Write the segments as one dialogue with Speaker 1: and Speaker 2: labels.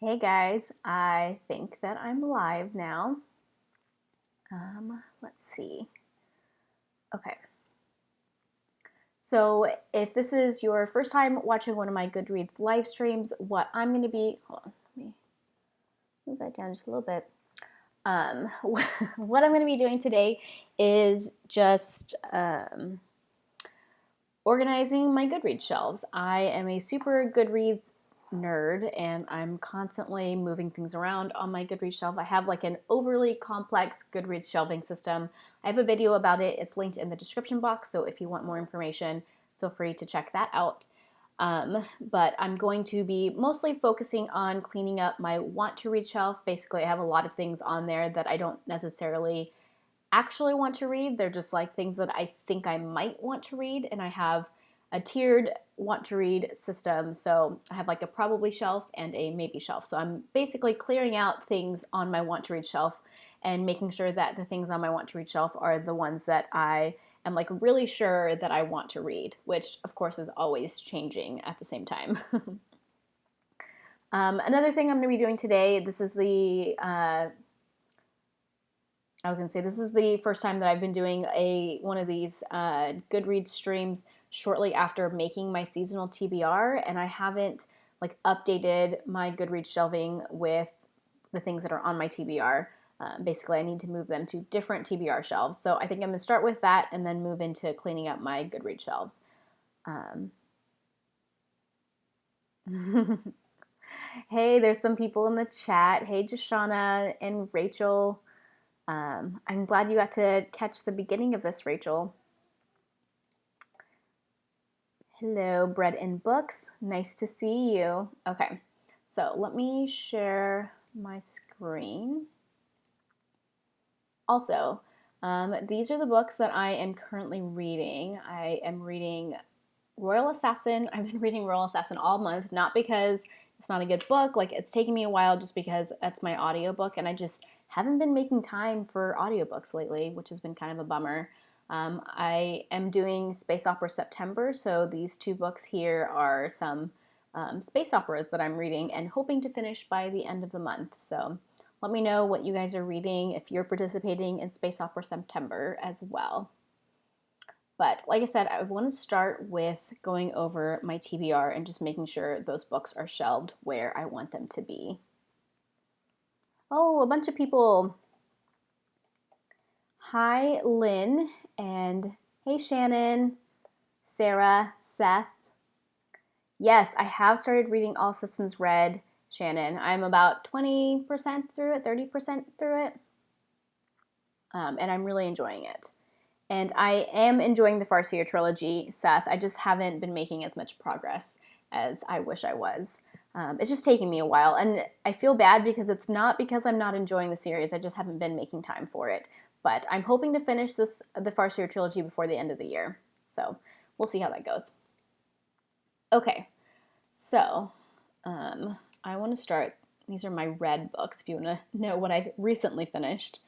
Speaker 1: Hey guys, I think that I'm live now. Let's see. Okay. So if this is your first time watching one of my Goodreads live streams, what I'm going to be, hold on, let me move that down just a little bit. What I'm going to be doing today is just organizing my Goodreads shelves. I am a super Goodreads nerd and I'm constantly moving things around on my Goodreads shelf. I have like an overly complex Goodreads shelving system. I have a video about it. It's linked in the description box, so if you want more information, feel free to check that out. But I'm going to be mostly focusing on cleaning up my want to read shelf. Basically, I have a lot of things on there that I don't necessarily actually want to read. They're just like things that I think I might want to read, and I have a tiered want to read system. So I have like a probably shelf and a maybe shelf. So I'm basically clearing out things on my want to read shelf and making sure that the things on my want to read shelf are the ones that I am like really sure that I want to read, which of course is always changing at the same time. Another thing I'm going to be doing today, this is the this is the first time that I've been doing one of these Goodreads streams shortly after making my seasonal TBR, and I haven't like updated my Goodreads shelving with the things that are on my TBR. Basically, I need to move them to different TBR shelves. So I think I'm going to start with that and then move into cleaning up my Goodreads shelves. Hey, there's some people in the chat. Hey, Jashana and Rachel. I'm glad you got to catch the beginning of this, Rachel. Hello, Bread and Books. Nice to see you. Okay, so let me share my screen. Also, these are the books that I am currently reading. I am reading Royal Assassin. I've been reading Royal Assassin all month, not because it's not a good book. Like, it's taken me a while just because that's my audiobook, and I just haven't been making time for audiobooks lately, which has been kind of a bummer. I am doing Space Opera September, so these two books here are some space operas that I'm reading and hoping to finish by the end of the month. So let me know what you guys are reading if you're participating in Space Opera September as well. But like I said, I want to start with going over my TBR and just making sure those books are shelved where I want them to be. Oh, a bunch of people. Hi, Lynn, and hey, Shannon, Sarah, Seth. Yes, I have started reading All Systems Red, Shannon. I'm about 20% through it, 30% through it, and I'm really enjoying it. And I am enjoying the Farseer trilogy, Seth. I just haven't been making as much progress as I wish I was. It's just taking me a while, and I feel bad because it's not because I'm not enjoying the series. I just haven't been making time for it. But I'm hoping to finish the Farseer trilogy before the end of the year. So we'll see how that goes. Okay, so I want to start. These are my red books if you want to know what I've recently finished.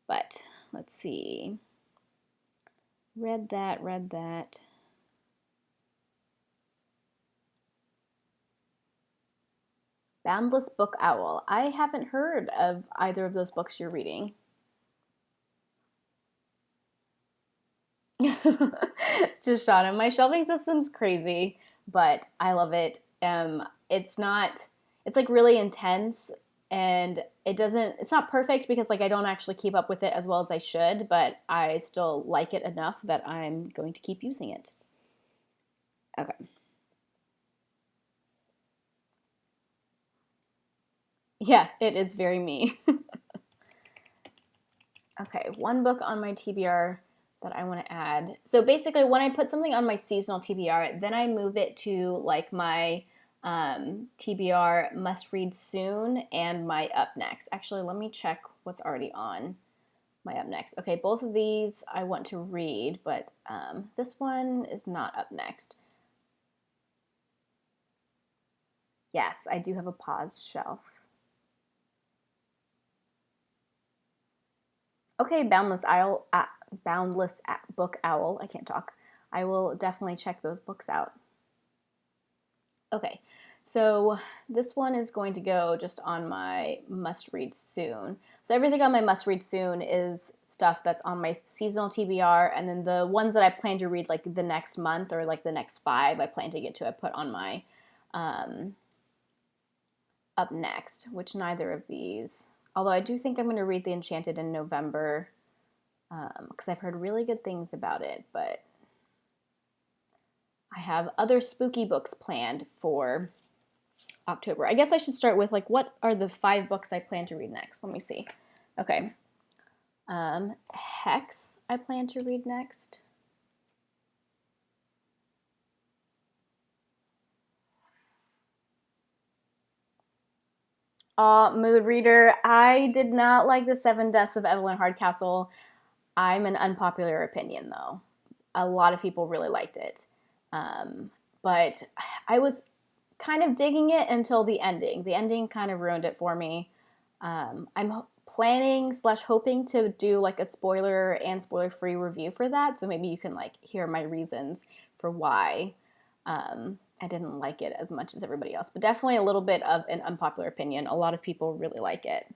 Speaker 1: But let's see. Read that. Boundless Book Owl. I haven't heard of either of those books you're reading. Just Shauna, my shelving system's crazy, but I love it. It's like really intense, and it's not perfect because like I don't actually keep up with it as well as I should, but I still like it enough that I'm going to keep using it. Okay. Yeah, it is very me. Okay, one book on my TBR that I want to add. So basically, when I put something on my seasonal TBR, then I move it to like my TBR must read soon and my up next. Actually, let me check what's already on my up next. Okay, both of these I want to read, but this one is not up next. Yes, I do have a pause shelf. Okay, Boundless Book Owl. I can't talk. I will definitely check those books out. Okay, So this one is going to go just on my must read soon. So everything on my must read soon is stuff that's on my seasonal TBR, and then the ones that I plan to read like the next month or like the next 5 I plan to get to, I put on my up next, which neither of these. Although I do think I'm going to read The Enchanted in November because I've heard really good things about it, but I have other spooky books planned for October. I guess I should start with like what are the 5 books I plan to read next. Let me see. Okay. Hex I plan to read next. Mood reader. I did not like the 7 Deaths of Evelyn Hardcastle. I'm an unpopular opinion though. A lot of people really liked it. But I was kind of digging it until the ending. The ending kind of ruined it for me. I'm planning / hoping to do like a spoiler and spoiler free review for that. So maybe you can like hear my reasons for why I didn't like it as much as everybody else. But definitely a little bit of an unpopular opinion. A lot of people really like it.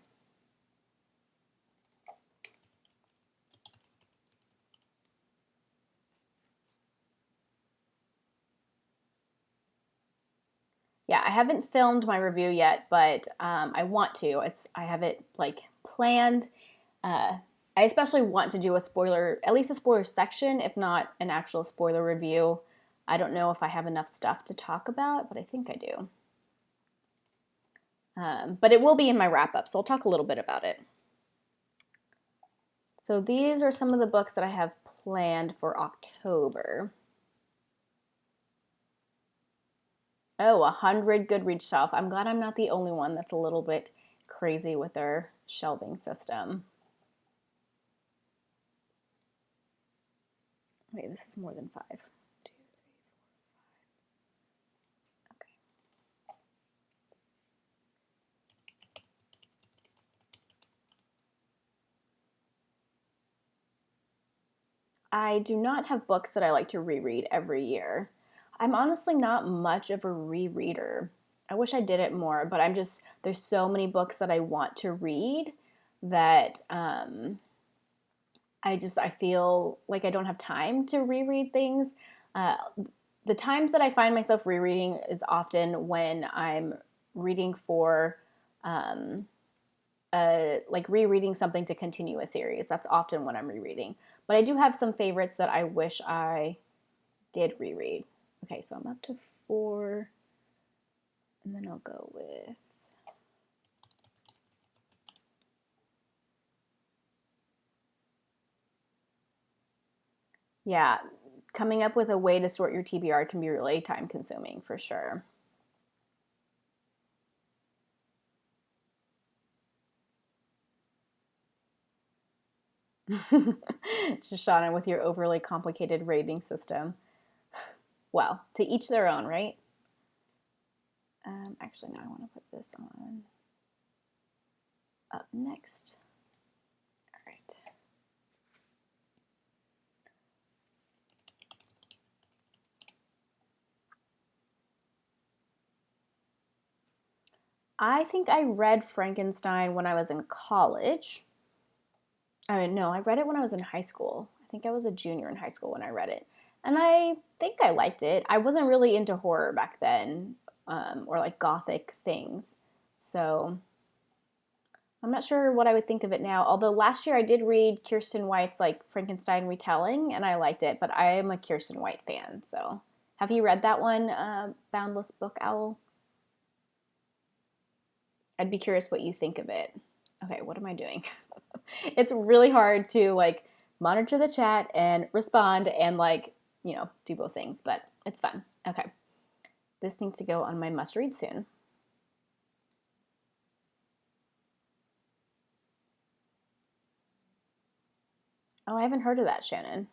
Speaker 1: Yeah, I haven't filmed my review yet, but I want to. I have it like planned. I especially want to do a spoiler, at least a spoiler section, if not an actual spoiler review. I don't know if I have enough stuff to talk about, but I think I do. But it will be in my wrap up, so I'll talk a little bit about it. So these are some of the books that I have planned for October. Oh, 100 Goodreads shelf. I'm glad I'm not the only one that's a little bit crazy with their shelving system. Wait, this is more than 5. 2, 3, 4, 5. Okay. I do not have books that I like to reread every year. I'm honestly not much of a rereader. I wish I did it more, but there's so many books that I want to read that I feel like I don't have time to reread things. The times that I find myself rereading is often when I'm reading for like rereading something to continue a series. That's often when I'm rereading. But I do have some favorites that I wish I did reread. Okay, so I'm up to 4, and then I'll go with yeah, coming up with a way to sort your TBR can be really time consuming for sure. Shoshana with your overly complicated rating system. Well, to each their own, right? Actually, no, I want to put this on up next. All right. I think I read Frankenstein when I was in college. I mean, no, I read it when I was in high school. I think I was a junior in high school when I read it. And I think I liked it. I wasn't really into horror back then, or like gothic things. So I'm not sure what I would think of it now. Although last year I did read Kirsten White's like Frankenstein retelling, and I liked it. But I am a Kirsten White fan. So have you read that one, Boundless Book Owl? I'd be curious what you think of it. Okay, what am I doing? It's really hard to like monitor the chat and respond and like, do both things, but it's fun. Okay. This needs to go on my must read soon. Oh, I haven't heard of that, Shannon.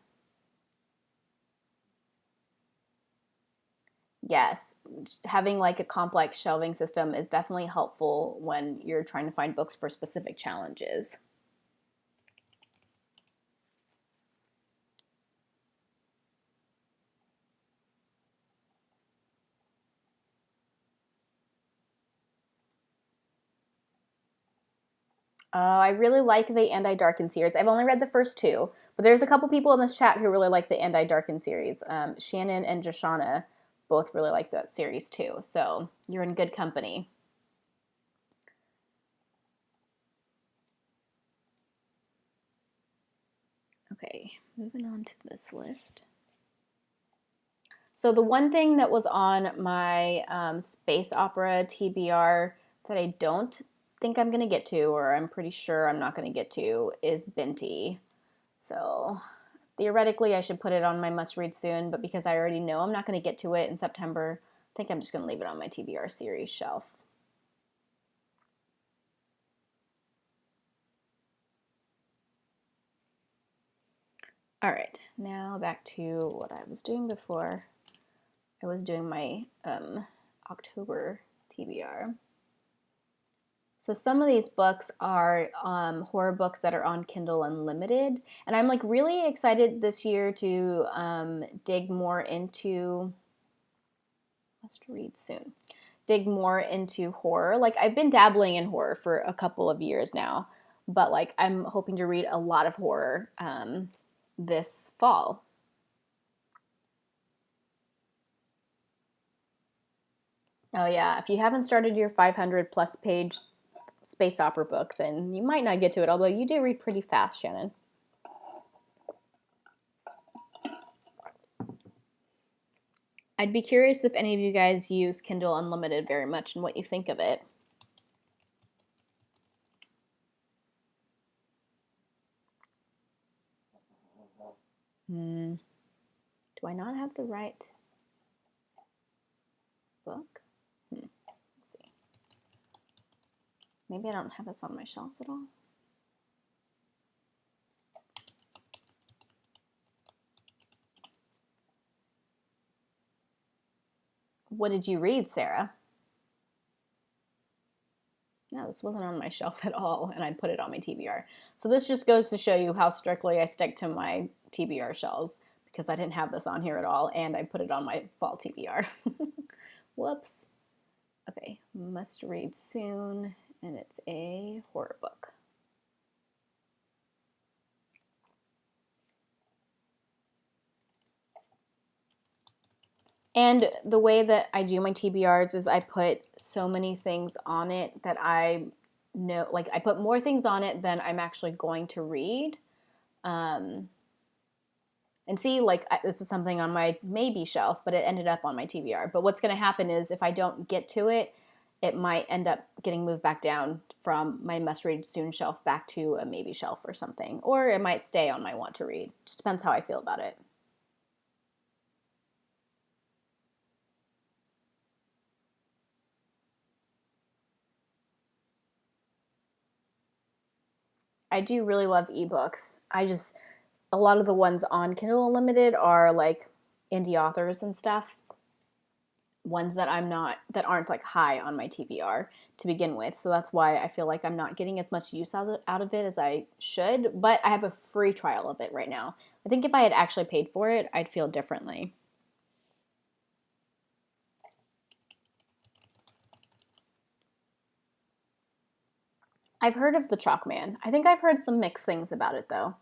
Speaker 1: Yes, having like a complex shelving system is definitely helpful when you're trying to find books for specific challenges. I really like the And I Darken series. I've only read the first two, but there's a couple people in this chat who really like the And I Darken series. Shannon and Joshana both really like that series too, so you're in good company. Okay, moving on to this list. So the one thing that was on my space opera TBR that I don't think I'm going to get to, or I'm pretty sure I'm not going to get to, is Binti. So theoretically I should put it on my must read soon, but because I already know I'm not going to get to it in September, I think I'm just going to leave it on my TBR series shelf. All right, now back to what I was doing before. I was doing my October TBR. So some of these books are horror books that are on Kindle Unlimited, and I'm like really excited this year to dig more into. Must read soon. Dig more into horror. Like I've been dabbling in horror for a couple of years now, but like I'm hoping to read a lot of horror this fall. Oh yeah, if you haven't started your 500 plus page space opera book, then you might not get to it, although you do read pretty fast, Shannon. I'd be curious if any of you guys use Kindle Unlimited very much and what you think of it. Do I not have the right book? Let's see. Maybe I don't have this on my shelves at all. What did you read, Sarah? No, this wasn't on my shelf at all, and I put it on my TBR. So this just goes to show you how strictly I stick to my TBR shelves, because I didn't have this on here at all, and I put it on my fall TBR. Whoops. Okay, must read soon, and it's a horror book. And the way that I do my TBRs is I put so many things on it that I know, like I put more things on it than I'm actually going to read. And see, like this is something on my maybe shelf, but it ended up on my TBR. But what's going to happen is if I don't get to it, it might end up getting moved back down from my must read soon shelf back to a maybe shelf or something. Or it might stay on my want to read. Just depends how I feel about it. I do really love ebooks. A lot of the ones on Kindle Unlimited are like indie authors and stuff. Ones that aren't like high on my TBR to begin with. So that's why I feel like I'm not getting as much use out of it as I should. But I have a free trial of it right now. I think if I had actually paid for it, I'd feel differently. I've heard of the Chalk Man. I think I've heard some mixed things about it though.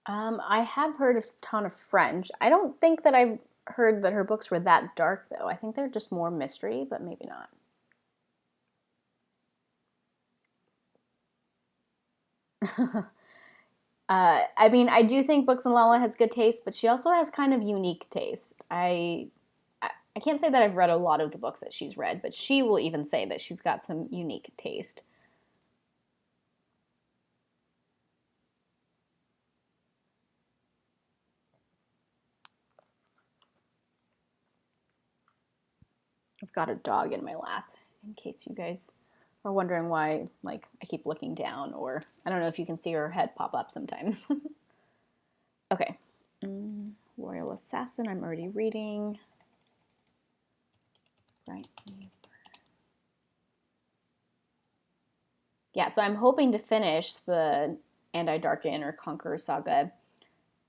Speaker 1: I have heard a ton of French. I don't think that I've heard that her books were that dark, though. I think they're just more mystery, but maybe not. I mean, I do think Books and Lala has good taste, but she also has kind of unique taste. I can't say that I've read a lot of the books that she's read, but she will even say that she's got some unique taste. I've got a dog in my lap, in case you guys are wondering why, like, I keep looking down, or I don't know if you can see her head pop up sometimes. Okay. Royal Assassin, I'm already reading. Right. Yeah, so I'm hoping to finish the And I Darken or Conqueror Saga.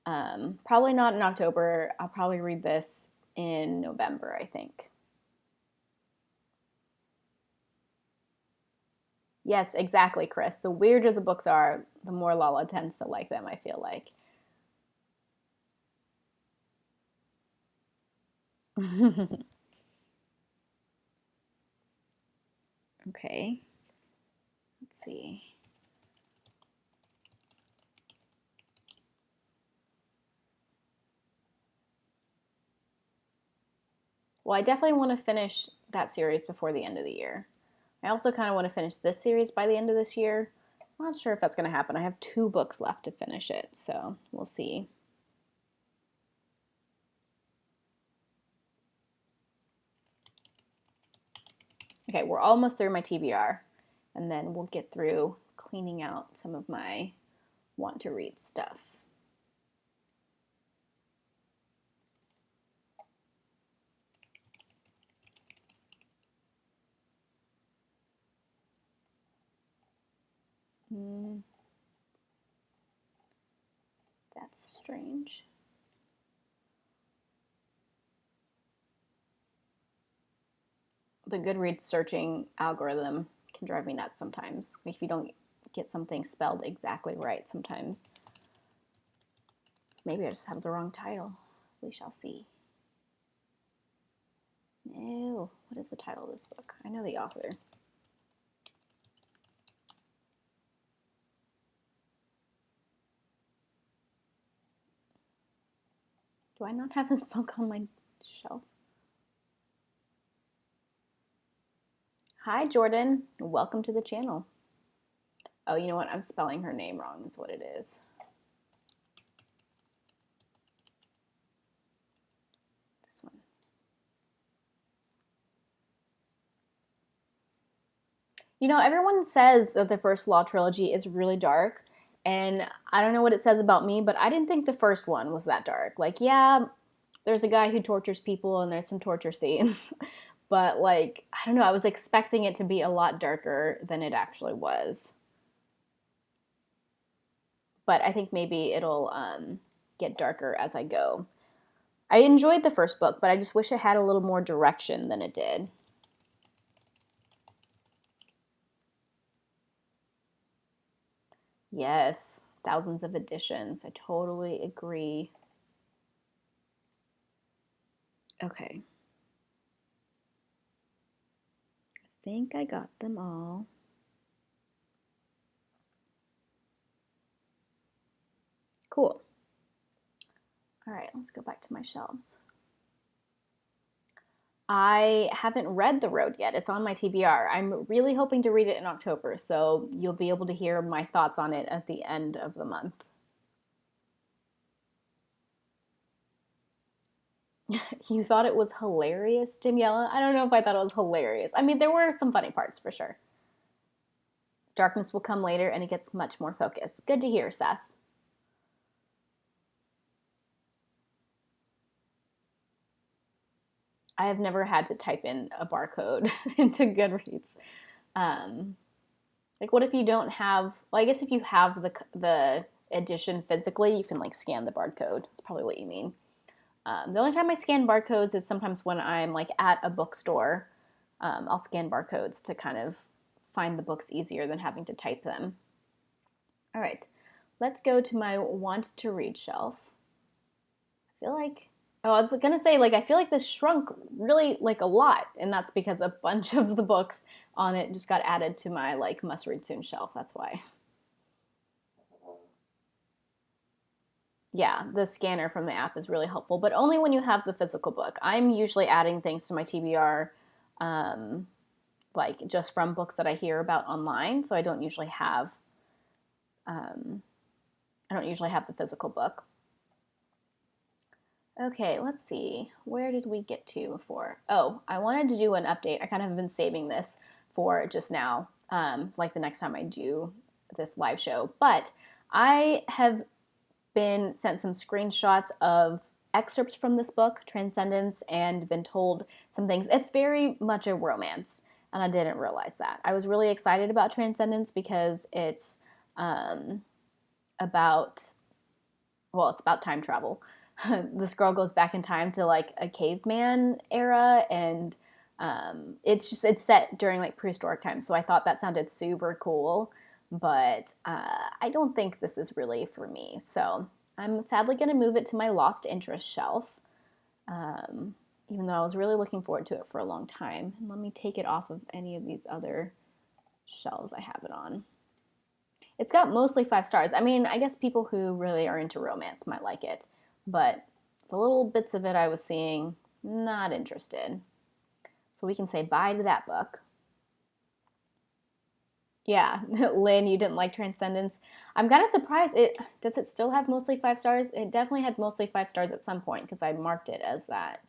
Speaker 1: Probably not in October. I'll probably read this in November, I think. Yes, exactly, Chris. The weirder the books are, the more Lala tends to like them, I feel like. Okay. Let's see. Well, I definitely want to finish that series before the end of the year. I also kind of want to finish this series by the end of this year. I'm not sure if that's going to happen. I have 2 books left to finish it, so we'll see. Okay, we're almost through my TBR, and then we'll get through cleaning out some of my want to read stuff. That's strange. The Goodreads searching algorithm can drive me nuts sometimes. Like if you don't get something spelled exactly right sometimes. Maybe I just have the wrong title. We shall see. No, what is the title of this book? I know the author. Do I not have this book on my shelf? Hi, Jordan. Welcome to the channel. Oh, you know what? I'm spelling her name wrong is what it is. This one. You know, everyone says that the first Law trilogy is really dark, and I don't know what it says about me, but I didn't think the first one was that dark. Like, yeah, there's a guy who tortures people and there's some torture scenes, but like, I don't know, I was expecting it to be a lot darker than it actually was. But I think maybe it'll get darker as I go. I enjoyed the first book, but I just wish it had a little more direction than it did. Yes, thousands of editions. I totally agree. Okay. I think I got them all. Cool. All right, let's go back to my shelves. I haven't read The Road yet. It's on my TBR. I'm really hoping to read it in October, so you'll be able to hear my thoughts on it at the end of the month. You thought it was hilarious, Daniela? I don't know if I thought it was hilarious. I mean, there were some funny parts for sure. Darkness will come later and it gets much more focused. Good to hear, Seth. I have never had to type in a barcode into Goodreads. Like, what if you don't have? Well, I guess if you have the edition physically, you can like scan the barcode. That's probably what you mean. The only time I scan barcodes is sometimes when I'm like at a bookstore. I'll scan barcodes to kind of find the books easier than having to type them. All right, let's go to my want to read shelf. I feel like, oh, I was gonna say, like, I feel like this shrunk really like a lot, and that's because a bunch of the books on it just got added to my like must read soon shelf. That's why. Yeah, the scanner from the app is really helpful, but only when you have the physical book. I'm usually adding things to my TBR, like just from books that I hear about online, so I don't usually have the physical book. Okay, let's see. Where did we get to before? Oh, I wanted to do an update. I kind of have been saving this for just now, like the next time I do this live show. But I have been sent some screenshots of excerpts from this book, Transcendence, and been told some things. It's very much a romance, and I didn't realize that. I was really excited about Transcendence because it's um, about, well, it's about time travel. This girl goes back in time to like a caveman era, and it's set during like prehistoric times. So I thought that sounded super cool, but I don't think this is really for me. So I'm sadly going to move it to my lost interest shelf, even though I was really looking forward to it for a long time. And let me take it off of any of these other shelves I have it on. It's got mostly 5 stars. I mean, I guess people who really are into romance might like it, but the little bits of it I was seeing, not interested. So we can say bye to that book. Yeah, Lynn, you didn't like Transcendence. I'm kind of surprised. Does it still have mostly 5 stars? It definitely had mostly 5 stars at some point because I marked it as that.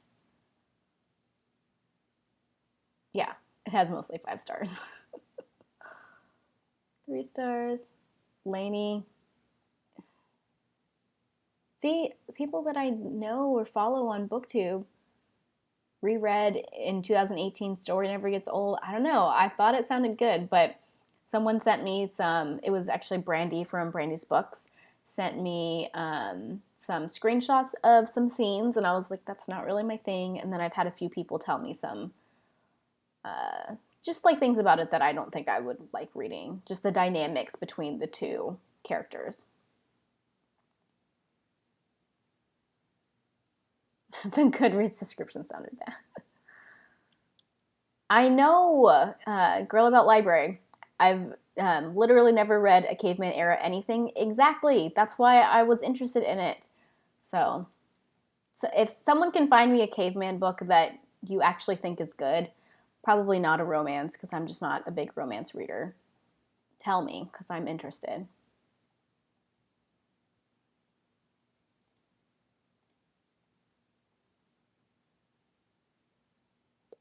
Speaker 1: Yeah, it has mostly 5 stars. 3 stars. Lainey. See, people that I know or follow on BookTube reread in 2018 Story Never Gets Old. I don't know. I thought it sounded good, but someone sent me some, it was actually Brandy from Brandy's Books, sent me some screenshots of some scenes, and I was like, that's not really my thing. And then I've had a few people tell me some just like things about it that I don't think I would like reading, just the dynamics between the two characters. The Goodreads description sounded bad. I know, Girl About Library. I've literally never read a caveman era anything. Exactly. That's why I was interested in it. So, so if someone can find me a caveman book that you actually think is good, probably not a romance because I'm just not a big romance reader. Tell me because I'm interested.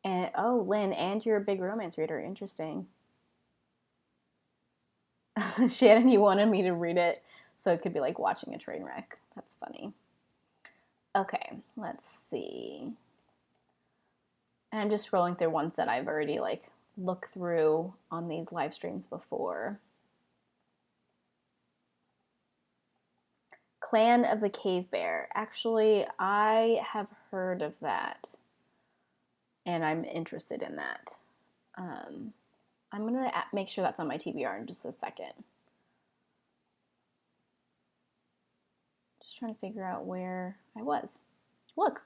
Speaker 1: And oh, Lynn, and you're a big romance reader. Interesting. Shannon, you wanted me to read it, so it could be like watching a train wreck. That's funny. Okay, let's see. And I'm just scrolling through ones that I've already like looked through on these live streams before. Clan of the Cave Bear. Actually, I have heard of that, and I'm interested in that. I'm gonna make sure that's on my TBR in just a second. Just trying to figure out where I was. Look,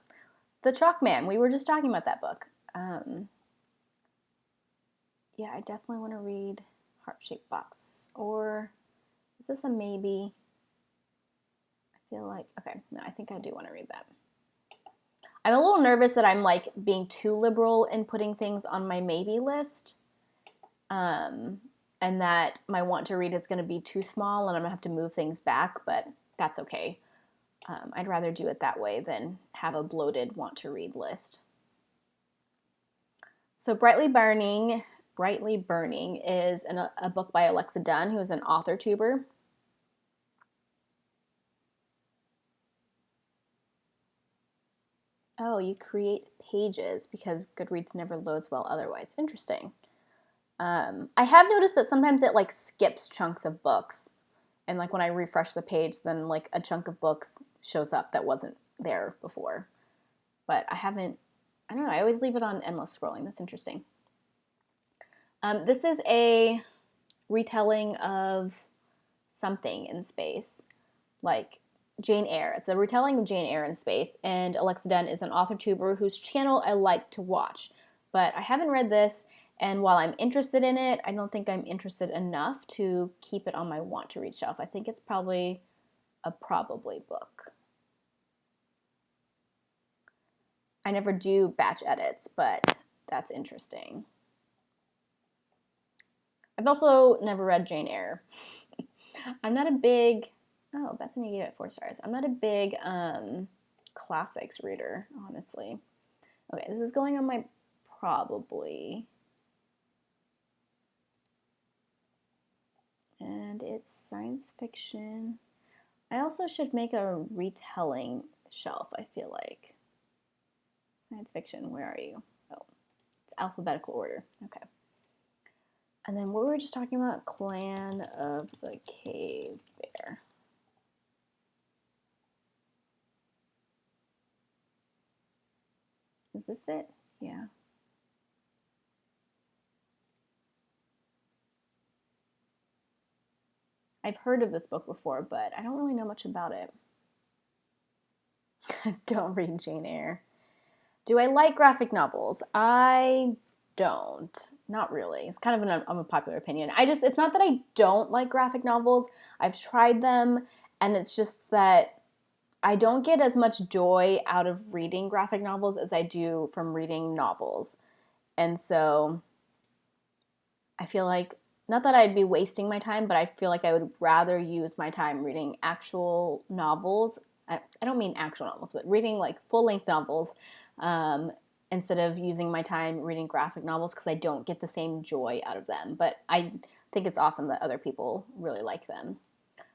Speaker 1: The Chalk Man. We were just talking about that book. Yeah, I definitely want to read Heart Shaped Box. Or is this a maybe? I feel like, okay, no, I think I do want to read that. I'm a little nervous that I'm like being too liberal in putting things on my maybe list. And that my want to read is going to be too small and I'm going to have to move things back, but that's okay. I'd rather do it that way than have a bloated want to read list. So Brightly Burning is a book by Alexa Dunn, who is an author tuber. Oh, you create pages because Goodreads never loads well otherwise. Interesting. I have noticed that sometimes it like skips chunks of books. And like when I refresh the page, then like a chunk of books shows up that wasn't there before. But I don't know, I always leave it on endless scrolling. That's interesting. This is a retelling of something in space, like Jane Eyre. It's a retelling of Jane Eyre in space, and Alexa Dunn is an author tuber whose channel I like to watch. But I haven't read this, and while I'm interested in it, I don't think I'm interested enough to keep it on my want to read shelf. I think it's probably a probably book. I never do batch edits, but that's interesting. I've also never read Jane Eyre. I'm not a big, oh, Bethany gave it 4 stars. I'm not a big classics reader, honestly. Okay, this is going on my probably. And it's science fiction. I also should make a retelling shelf, I feel like. Science fiction, where are you? Oh, it's alphabetical order. Okay. And then what we were just talking about, Clan of the Cave Bear. Is this it? Yeah. I've heard of this book before, but I don't really know much about it. Don't read Jane Eyre. Do I like graphic novels? I don't. Not really. It's kind of an unpopular opinion. It's not that I don't like graphic novels. I've tried them, and it's just that I don't get as much joy out of reading graphic novels as I do from reading novels. And so I feel like, not that I'd be wasting my time, but I feel like I would rather use my time reading actual novels. I don't mean actual novels, but reading like full-length novels instead of using my time reading graphic novels because I don't get the same joy out of them. But I think it's awesome that other people really like them.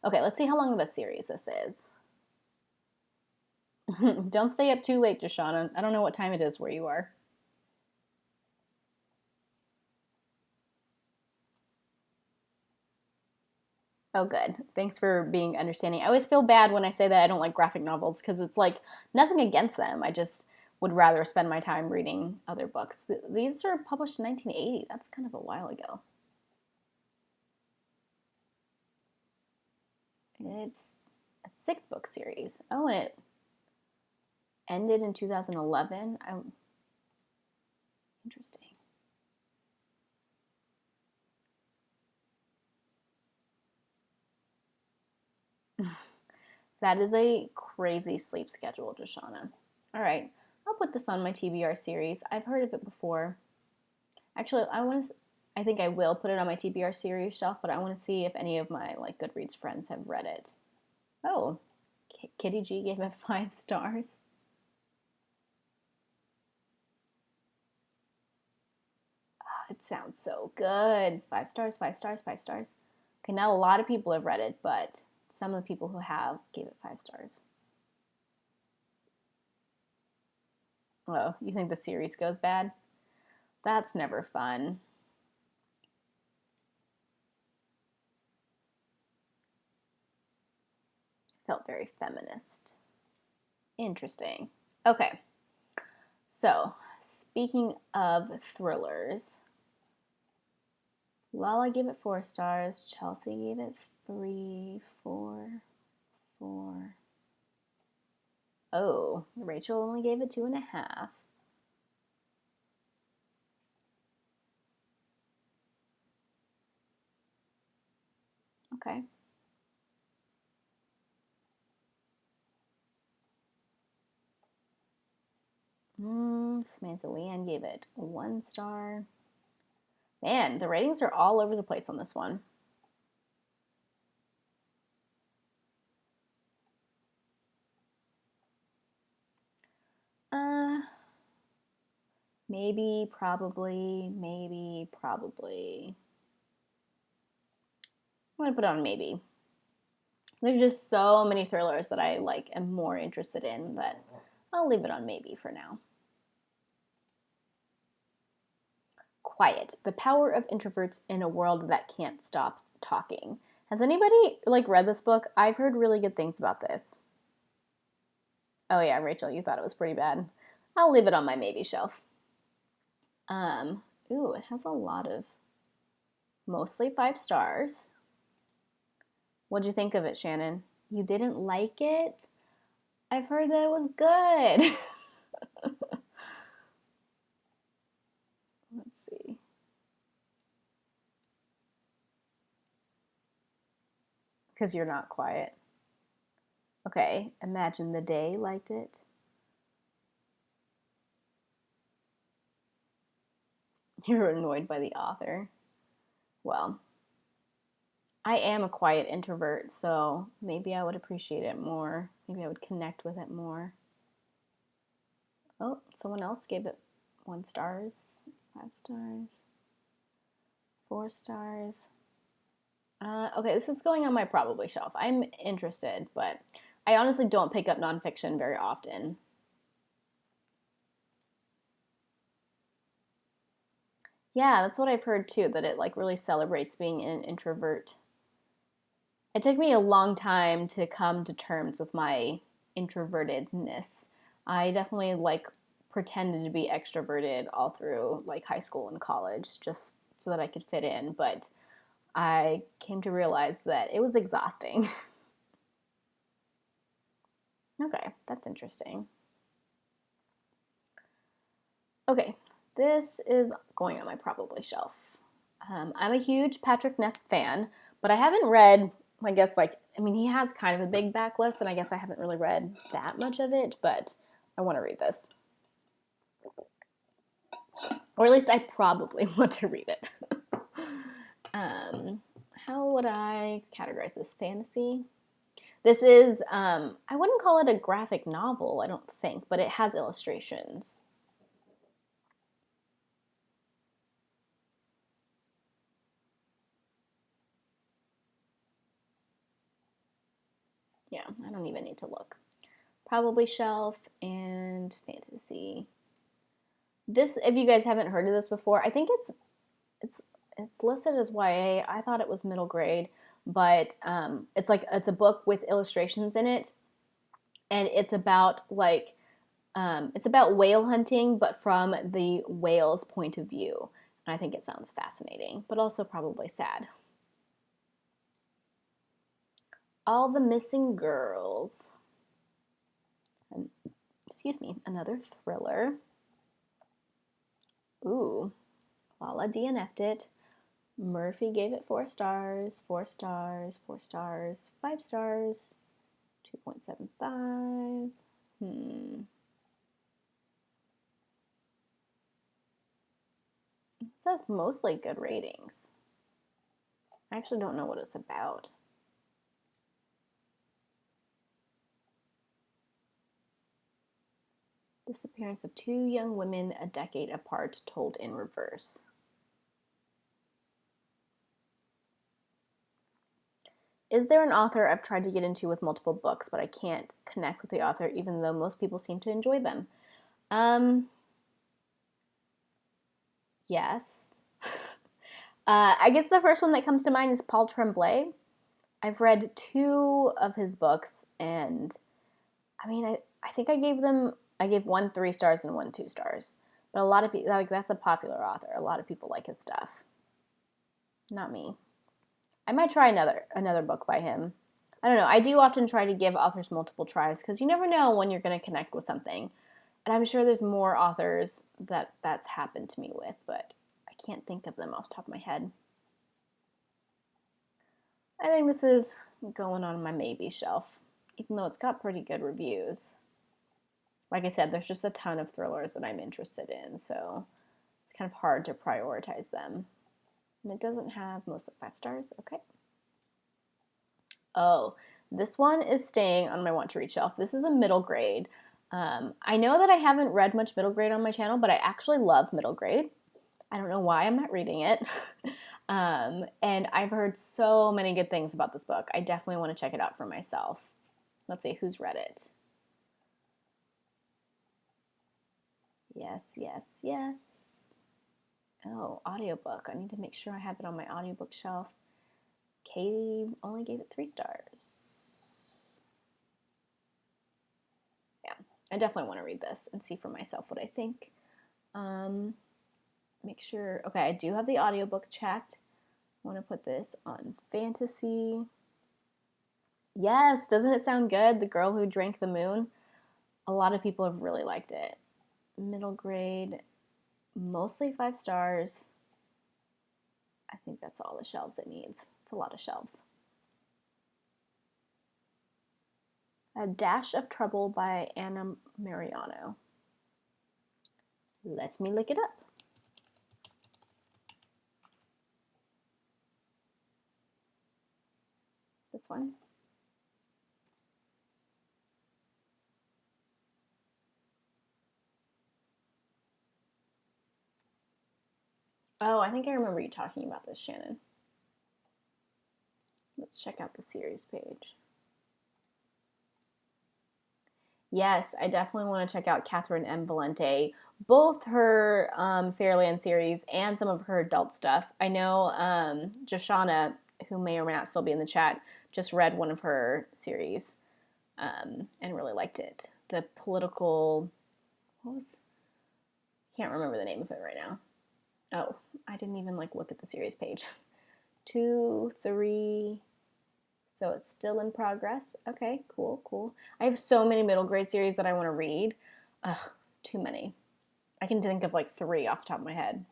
Speaker 1: Okay, let's see how long of a series this is. Don't stay up too late, Deshauna. I don't know what time it is where you are. Oh, good. Thanks for being understanding. I always feel bad when I say that I don't like graphic novels because it's like nothing against them. I just would rather spend my time reading other books. These are published in 1980. That's kind of a while ago. It's a 6-book series. Oh, and it ended in 2011. Interesting. That is a crazy sleep schedule, Deshauna. All right, I'll put this on my TBR series. I've heard of it before. Actually, I think I will put it on my TBR series shelf, but I want to see if any of my like Goodreads friends have read it. Oh, Kitty G gave it 5 stars. Oh, it sounds so good. 5 stars, 5 stars, 5 stars. Okay, not a lot of people have read it, but some of the people who have gave it 5 stars. Oh, you think the series goes bad? That's never fun. Felt very feminist. Interesting. Okay. So, speaking of thrillers, Lala gave it 4 stars. Chelsea gave it 3, 4, 4. Oh, Rachel only gave it 2.5. Okay. Samantha Leanne gave it 1 star. Man, the ratings are all over the place on this one. Maybe, probably, maybe, probably. I'm gonna put it on maybe. There's just so many thrillers that I like am more interested in that I'll leave it on maybe for now. Quiet. The power of introverts in a world that can't stop talking. Has anybody like read this book? I've heard really good things about this. Oh yeah, Rachel, you thought it was pretty bad. I'll leave it on my maybe shelf. Ooh, it has a lot of mostly 5 stars. What'd you think of it, Shannon? You didn't like it? I've heard that it was good. Let's see. Because you're not quiet. Okay, Imagine the Day liked it. You're annoyed by the author. Well, I am a quiet introvert, so maybe I would appreciate it more. Maybe I would connect with it more. Oh, someone else gave it 1 stars, 5 stars, 4 stars. Okay, this is going on my probably shelf. I'm interested, but I honestly don't pick up nonfiction very often. Yeah, that's what I've heard too, that it like really celebrates being an introvert. It took me a long time to come to terms with my introvertedness. I definitely like pretended to be extroverted all through like high school and college just so that I could fit in, but I came to realize that it was exhausting. Okay, that's interesting. Okay, this is going on my probably shelf. I'm a huge Patrick Ness fan, but I haven't read, I guess, like, I mean, he has kind of a big backlist, and I guess I haven't really read that much of it, but I want to read this. Or at least I probably want to read it. How would I categorize this? Fantasy? This is, I wouldn't call it a graphic novel, I don't think, but it has illustrations. Yeah, I don't even need to look. Probably shelf and fantasy. This, if you guys haven't heard of this before, I think it's listed as YA. I thought it was middle grade, but it's a book with illustrations in it, and it's about it's about whale hunting, but from the whale's point of view. And I think it sounds fascinating, but also probably sad. All the Missing Girls. Excuse me, another thriller. Ooh, Lala DNF'd it. Murphy gave it 4 stars, 4 stars, 4 stars, 5 stars, 2.75. It says mostly good ratings. I actually don't know what it's about. Disappearance of 2 young women a decade apart, told in reverse. Is there an author I've tried to get into with multiple books, but I can't connect with the author, even though most people seem to enjoy them? Yes. I guess the first one that comes to mind is Paul Tremblay. I've read 2 of his books, and I mean, I think I gave one 3 stars and one 2 stars. But a lot of people, like, that's a popular author. A lot of people like his stuff. Not me. I might try another book by him. I don't know. I do often try to give authors multiple tries because you never know when you're going to connect with something. And I'm sure there's more authors that's happened to me with, but I can't think of them off the top of my head. I think this is going on my maybe shelf, even though it's got pretty good reviews. Like I said, there's just a ton of thrillers that I'm interested in, so it's kind of hard to prioritize them. And it doesn't have mostly 5 stars. Okay. Oh, this one is staying on my want to read shelf. This is a middle grade. I know that I haven't read much middle grade on my channel, but I actually love middle grade. I don't know why I'm not reading it. And I've heard so many good things about this book. I definitely want to check it out for myself. Let's see who's read it. Yes, yes, yes. Oh, audiobook. I need to make sure I have it on my audiobook shelf. Katie only gave it 3 stars. Yeah, I definitely want to read this and see for myself what I think. Make sure, okay, I do have the audiobook checked. I want to put this on fantasy. Yes, doesn't it sound good? The Girl Who Drank the Moon. A lot of people have really liked it. Middle grade, mostly 5 stars. I think that's all the shelves it needs. It's a lot of shelves. A Dash of Trouble by Anna Mariano. Let me look it up. This one. Oh, I think I remember you talking about this, Shannon. Let's check out the series page. Yes, I definitely want to check out Catherine M. Valente, both her Fairyland series and some of her adult stuff. I know Joshana, who may or may not still be in the chat, just read one of her series and really liked it. The political, can't remember the name of it right now. Oh, I didn't even look at the series page. 2, 3, so it's still in progress. Okay, cool. I have so many middle grade series that I want to read. Ugh, too many. I can think of 3 off the top of my head.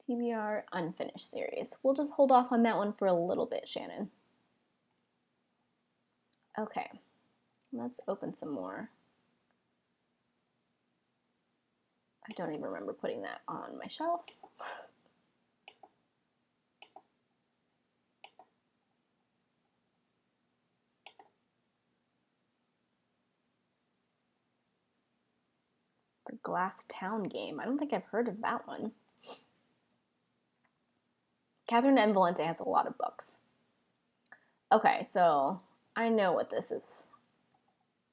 Speaker 1: TBR unfinished series. We'll just hold off on that one for a little bit, Shannon. Okay, let's open some more. I don't even remember putting that on my shelf. The Glass Town game. I don't think I've heard of that one. Catherine M. Valente has a lot of books. Okay, so I know what this is.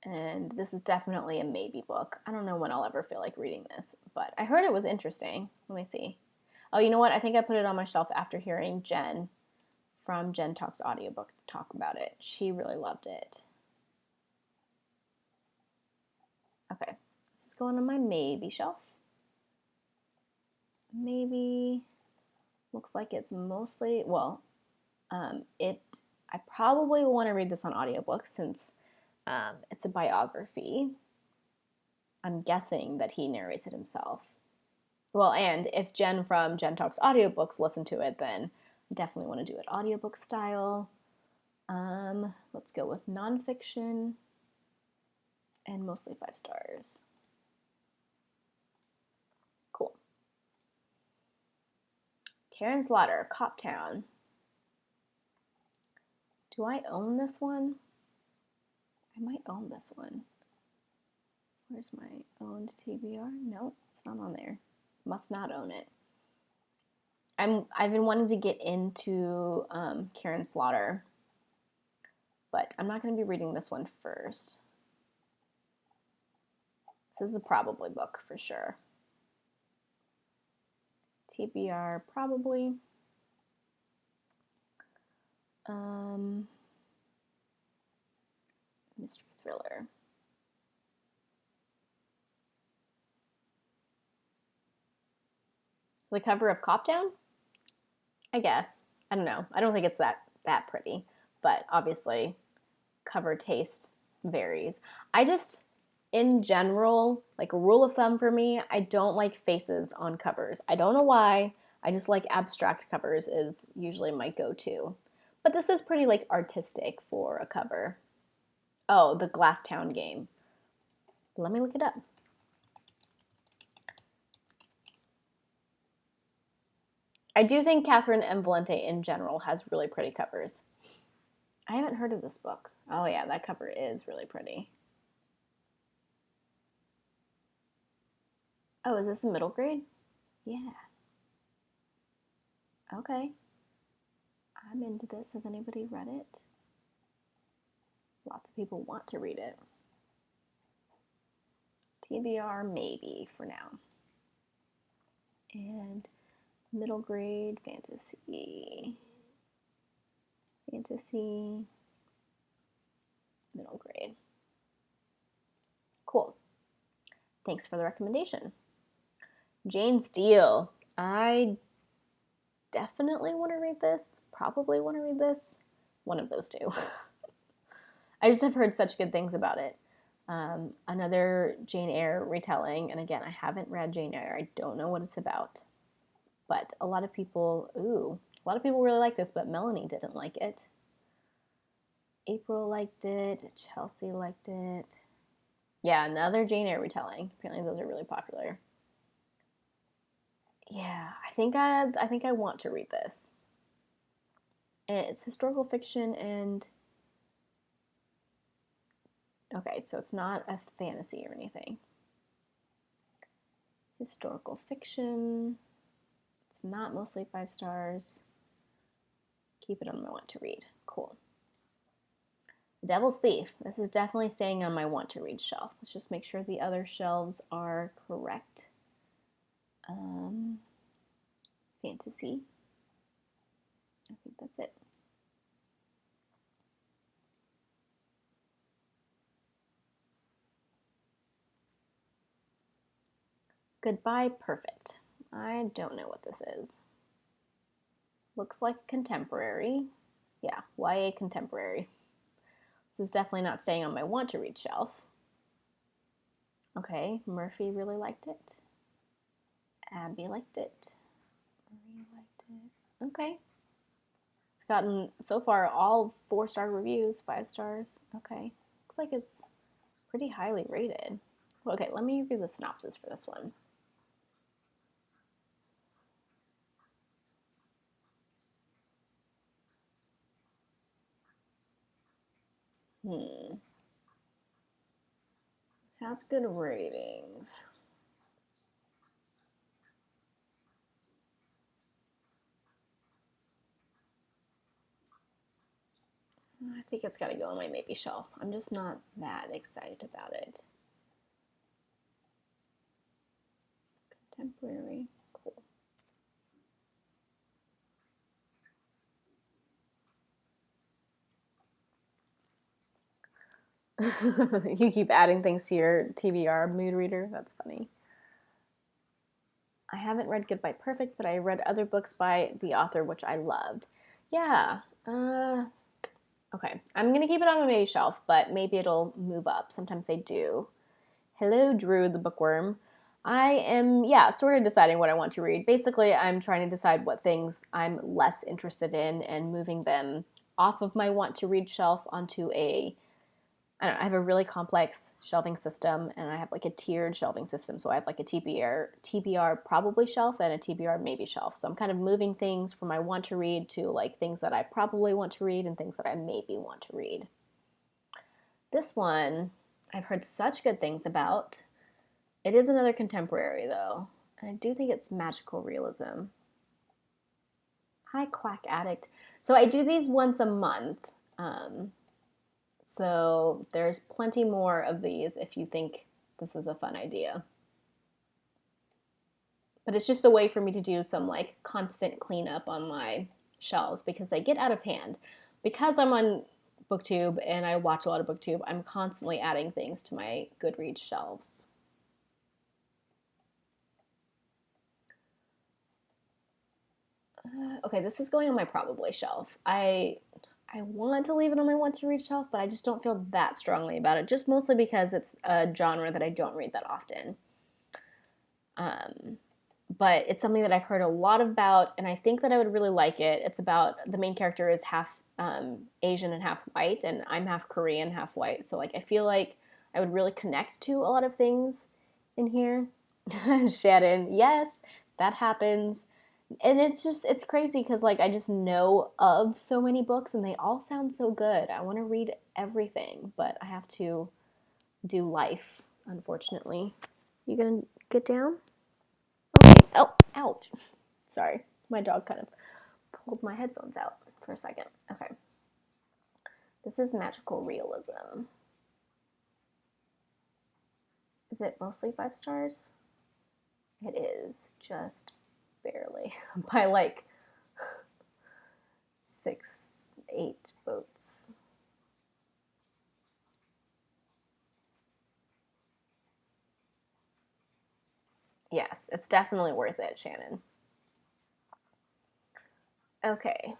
Speaker 1: And this is definitely a maybe book. I don't know when I'll ever feel like reading this, but I heard it was interesting. Let me see. Oh, you know what? I think I put it on my shelf after hearing Jen from Jen Talks Audiobook talk about it. She really loved it. Okay, this is going on my maybe shelf. Maybe looks like it's mostly, well, I probably want to read this on audiobook since it's a biography. I'm guessing that he narrates it himself. Well, and if Jen from Jen Talks Audiobooks listened to it, then I definitely want to do it audiobook style. Let's go with nonfiction and mostly 5 stars. Cool. Karen Slaughter, Coptown. Do I own this one? I might own this one. Where's my owned TBR? Nope, it's not on there. Must not own it. I've been wanting to get into Karen Slaughter, but I'm not going to be reading this one first. This is a probably book for sure. TBR probably. Mystery thriller. The cover of Coptown? I guess. I don't know. I don't think it's that pretty, but obviously cover taste varies. I just, in general, like a rule of thumb for me, I don't like faces on covers. I don't know why. I just like abstract covers is usually my go-to. But this is pretty artistic for a cover. Oh, the Glass Town game. Let me look it up. I do think Catherine M. Valente in general has really pretty covers. I haven't heard of this book. Oh yeah, that cover is really pretty. Oh, is this a middle grade? Yeah. Okay. I'm into this. Has anybody read it? Lots of people want to read it. TBR maybe for now. And middle grade fantasy. Fantasy. Middle grade. Cool. Thanks for the recommendation. Jane Steele. I definitely want to read this. Probably want to read this. One of those two. I just have heard such good things about it. Another Jane Eyre retelling, and again, I haven't read Jane Eyre. I don't know what it's about. But a lot of people really like this, but Melanie didn't like it. April liked it. Chelsea liked it. Yeah, another Jane Eyre retelling. Apparently those are really popular. Yeah, I think I want to read this. It's historical fiction and okay, so it's not a fantasy or anything. Historical fiction. It's not mostly 5 stars. Keep it on my want to read. Cool. The Devil's Thief. This is definitely staying on my want to read shelf. Let's just make sure the other shelves are correct. Fantasy. I think that's it. Goodbye Perfect. I don't know what this is. Looks like contemporary. Yeah, YA contemporary. This is definitely not staying on my want to read shelf. Okay, Murphy really liked it. Abby liked it. Marie liked it. Okay. It's gotten, so far, all 4-star reviews, 5 stars. Okay. Looks like it's pretty highly rated. Okay, let me read the synopsis for this one. Has good ratings. I think it's got to go on my maybe shelf. I'm just not that excited about it. Contemporary. Cool. You keep adding things to your TBR mood reader. That's funny. I haven't read Goodbye Perfect, but I read other books by the author, which I loved. Yeah. Okay. I'm going to keep it on my maybe shelf, but maybe it'll move up. Sometimes they do. Hello, Drew the Bookworm. I am, sort of deciding what I want to read. Basically, I'm trying to decide what things I'm less interested in and moving them off of my want to read shelf onto I have a really complex shelving system, and I have like a tiered shelving system. So I have like a TBR probably shelf and a TBR maybe shelf. So I'm kind of moving things from my want to read to like things that I probably want to read and things that I maybe want to read. This one, I've heard such good things about. It is another contemporary though, and I do think it's magical realism. Hi, Quack Addict. So I do these once a month. So there's plenty more of these if you think this is a fun idea. But it's just a way for me to do some like constant cleanup on my shelves because they get out of hand. Because I'm on BookTube and I watch a lot of BookTube, I'm constantly adding things to my Goodreads shelves. Okay, this is going on my probably shelf. I want to leave it on my want to read shelf, but I just don't feel that strongly about it, just mostly because it's a genre that I don't read that often. But it's something that I've heard a lot about, and I think that I would really like it. It's about, the main character is half Asian and half white, and I'm half Korean, half white. So like I feel like I would really connect to a lot of things in here. Shannon, yes, that happens. And it's crazy because like I just know of so many books and they all sound so good. I want to read everything, but I have to do life, unfortunately. You gonna get down? Okay. Oh, ouch. Sorry, my dog kind of pulled my headphones out for a second. Okay. This is magical realism. Is it mostly 5 stars? It is, just barely. By like 6, 8 votes. Yes, it's definitely worth it, Shannon. Okay.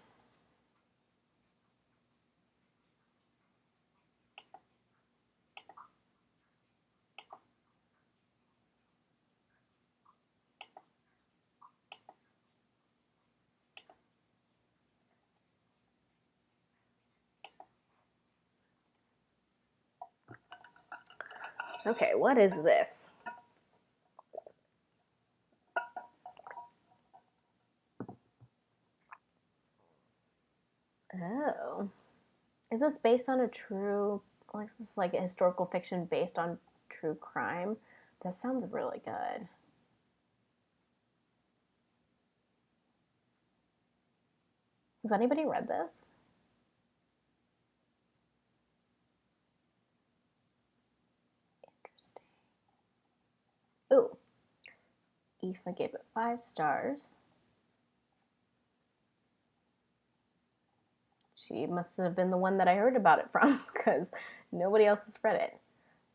Speaker 1: Okay, what is this? Oh. Is this based on a true, like, is this like a historical fiction based on true crime? That sounds really good. Has anybody read this? Interesting. Ooh. Aoife gave it 5 stars. She must have been the one that I heard about it from, because nobody else has read it.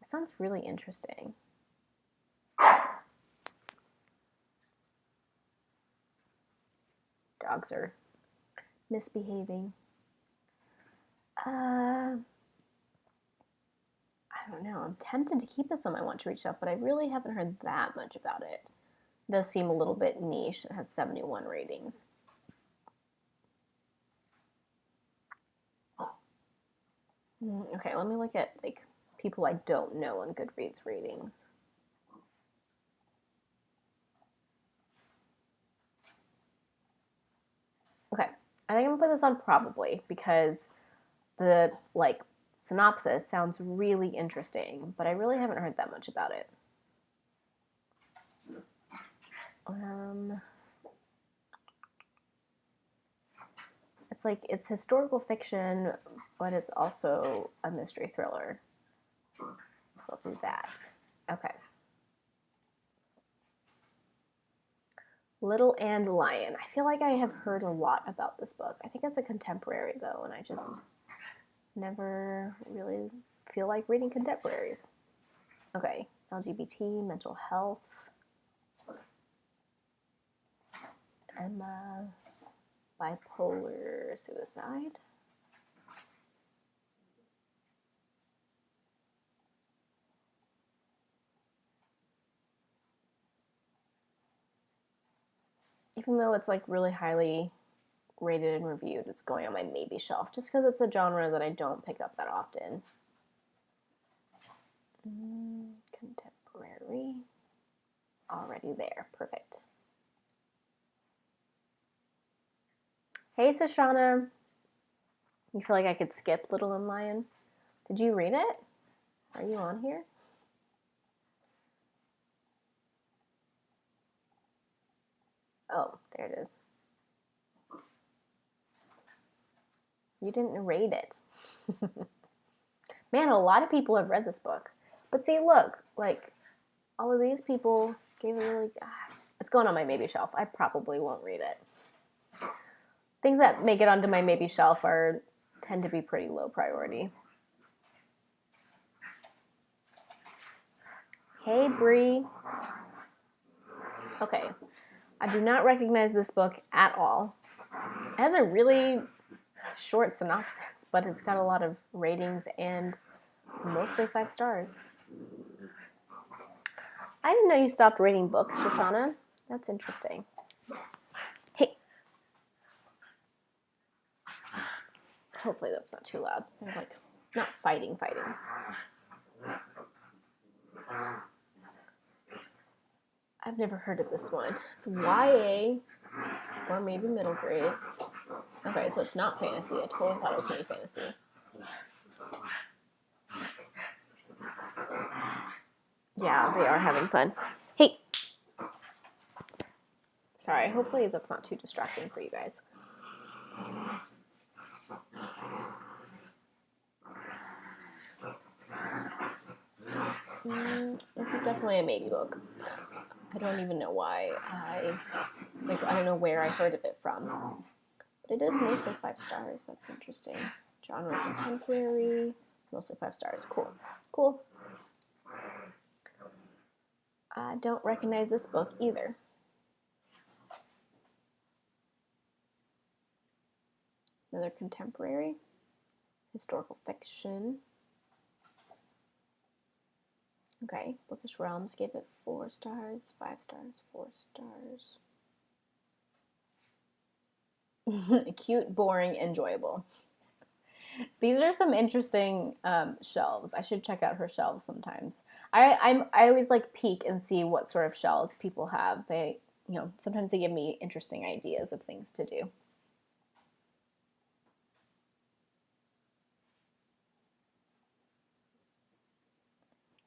Speaker 1: It sounds really interesting. Dogs are misbehaving. I don't know. I'm tempted to keep this on my want to read shelf, but I really haven't heard that much about it. It does seem a little bit niche. It has 71 ratings. Okay, let me look at like people I don't know on Goodreads ratings. Okay, I think I'm gonna put this on probably because the like synopsis sounds really interesting, but I really haven't heard that much about it. It's like it's historical fiction, but it's also a mystery thriller. So I'll do that. Okay. Little and Lion. I feel like I have heard a lot about this book. I think it's a contemporary though, and I just never really feel like reading contemporaries. Okay, LGBT, mental health. Emma, bipolar suicide. Even though it's like really highly rated and reviewed, it's going on my maybe shelf just because it's a genre that I don't pick up that often. Contemporary. Already there. Perfect. Hey, Shoshana. You feel like I could skip Little and Lion? Did you read it? Are you on here? Oh, there it is. You didn't rate it. Man, a lot of people have read this book. But see, look, like, all of these people gave it really... it's going on my maybe shelf. I probably won't read it. Things that make it onto my maybe shelf tend to be pretty low priority. Hey, Bree. Okay. I do not recognize this book at all. It has a really short synopsis, but it's got a lot of ratings and mostly 5 stars. I didn't know you stopped rating books, Shoshana. That's interesting. Hey. Hopefully that's not too loud. They're like not fighting. I've never heard of this one. It's YA or maybe middle grade. Okay, so it's not fantasy. I totally thought it was fantasy. Yeah, they are having fun. Hey! Sorry, hopefully that's not too distracting for you guys. This is definitely a maybe book. I don't even know why I don't know where I heard of it from. But it is mostly 5 stars. That's interesting. Genre contemporary, mostly 5 stars. Cool. I don't recognize this book either. Another contemporary, historical fiction. Okay, Bookish Realms gave it 4 stars, 5 stars, 4 stars. Cute, boring, enjoyable. These are some interesting shelves. I should check out her shelves sometimes. I always like peek and see what sort of shelves people have. They, sometimes they give me interesting ideas of things to do.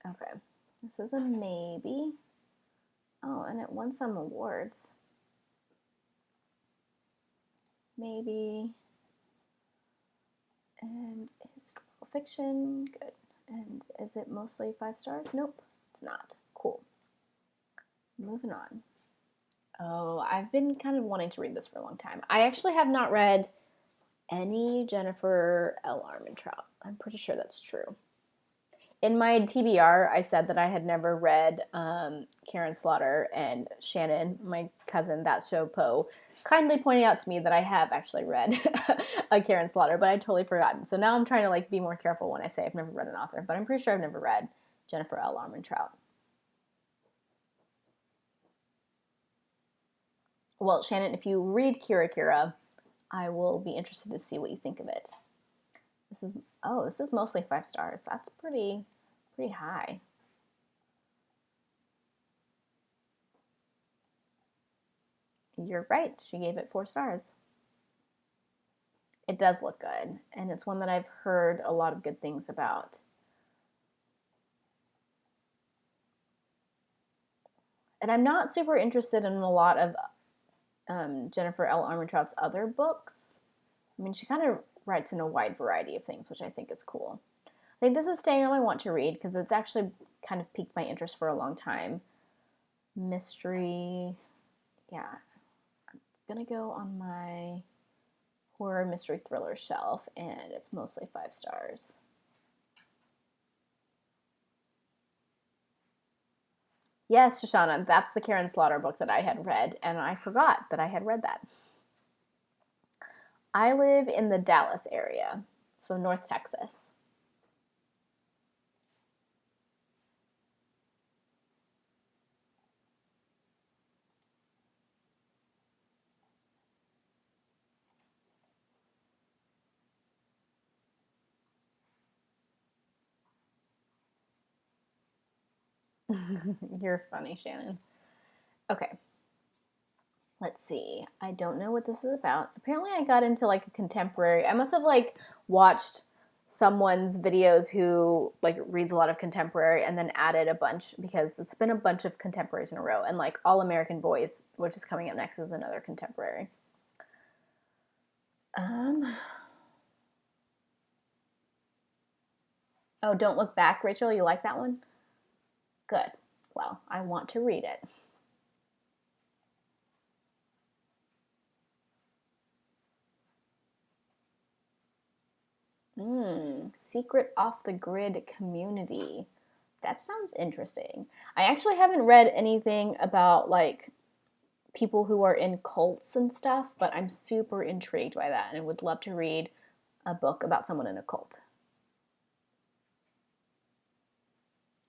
Speaker 1: Okay, this is a maybe. Oh, and it won some awards. Maybe. And historical fiction, good. And is it mostly 5 stars? Nope, it's not. Cool. Moving on. Oh, I've been kind of wanting to read this for a long time. I actually have not read any Jennifer L. Armentrout. I'm pretty sure that's true. In my TBR, I said that I had never read Karen Slaughter, and Shannon, my cousin, that show Poe, kindly pointed out to me that I have actually read a Karen Slaughter, but I'd totally forgotten. So now I'm trying to be more careful when I say I've never read an author, but I'm pretty sure I've never read Jennifer L. Armentrout. Well, Shannon, if you read Kira Kira, I will be interested to see what you think of it. This is mostly 5 stars. That's pretty high. You're right. She gave it 4 stars. It does look good, and it's one that I've heard a lot of good things about. And I'm not super interested in a lot of Jennifer L. Armentrout's other books. I mean, she kind of writes in a wide variety of things, which I think is cool. I think this is staying on my want to read because it's actually kind of piqued my interest for a long time. Mystery, yeah. I'm gonna go on my horror mystery thriller shelf, and it's mostly 5 stars. Yes, Shoshana, that's the Karen Slaughter book that I had read, and I forgot that I had read that. I live in the Dallas area, so North Texas. You're funny, Shannon. Okay. Let's see. I don't know what this is about. Apparently I got into a contemporary. I must have watched someone's videos who reads a lot of contemporary and then added a bunch because it's been a bunch of contemporaries in a row, and All American Boys, which is coming up next, is another contemporary. Oh, Don't Look Back, Rachel. You like that one? Good. Well, I want to read it. Secret Off the Grid Community. That sounds interesting. I actually haven't read anything about people who are in cults and stuff, but I'm super intrigued by that and would love to read a book about someone in a cult.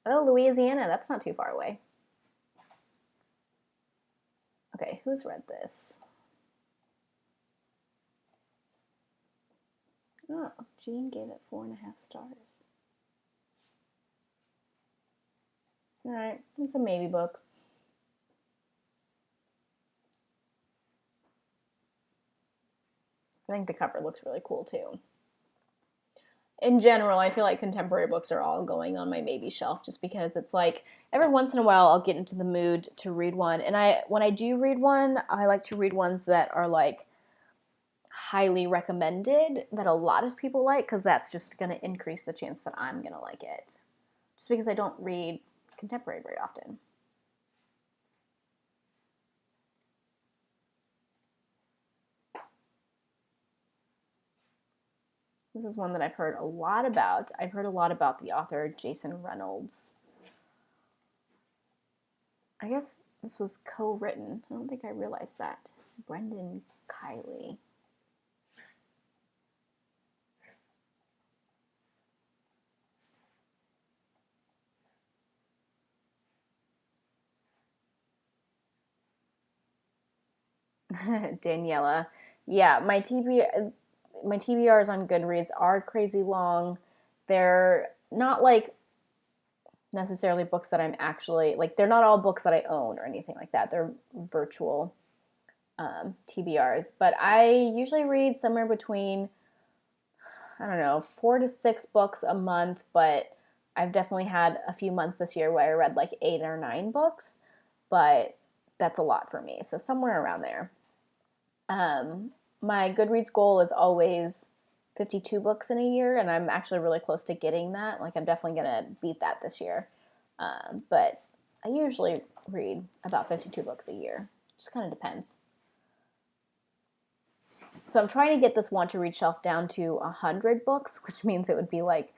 Speaker 1: Oh, Louisiana, that's not too far away. Okay, who's read this? Oh, Jean gave it 4.5 stars. Alright, it's a maybe book. I think the cover looks really cool too. In general, I feel like contemporary books are all going on my maybe shelf just because it's every once in a while I'll get into the mood to read one. And when I do read one, I like to read ones that are highly recommended, that a lot of people like, because that's just going to increase the chance that I'm going to like it. Just because I don't read contemporary very often. This is one that I've heard a lot about. I've heard a lot about the author Jason Reynolds. I guess this was co-written. I don't think I realized that. Brendan Kiley. Daniela. Yeah, my TBRs on Goodreads are crazy long. They're not necessarily books that I'm actually they're not all books that I own or anything like that. They're virtual TBRs, but I usually read somewhere between, I don't know, 4 to 6 books a month, but I've definitely had a few months this year where I read 8 or 9 books, but that's a lot for me. So somewhere around there. My Goodreads goal is always 52 books in a year, and I'm actually really close to getting that. Like, I'm definitely going to beat that this year. But I usually read about 52 books a year. Just kind of depends. So I'm trying to get this want to read shelf down to 100 books, which means it would be like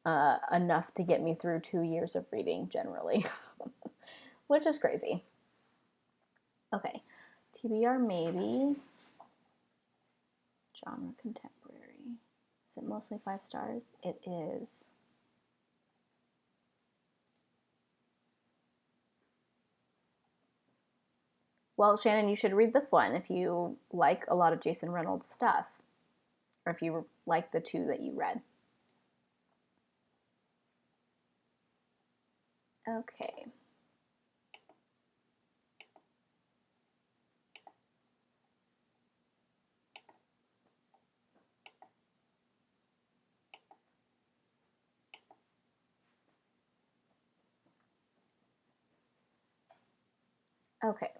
Speaker 1: enough to get me through 2 years of reading generally, which is crazy. Okay, TBR maybe. Genre contemporary. Is it mostly 5 stars? It is. Well, Shannon, you should read this one if you like a lot of Jason Reynolds stuff, or if you like the 2 that you read. Okay. Okay.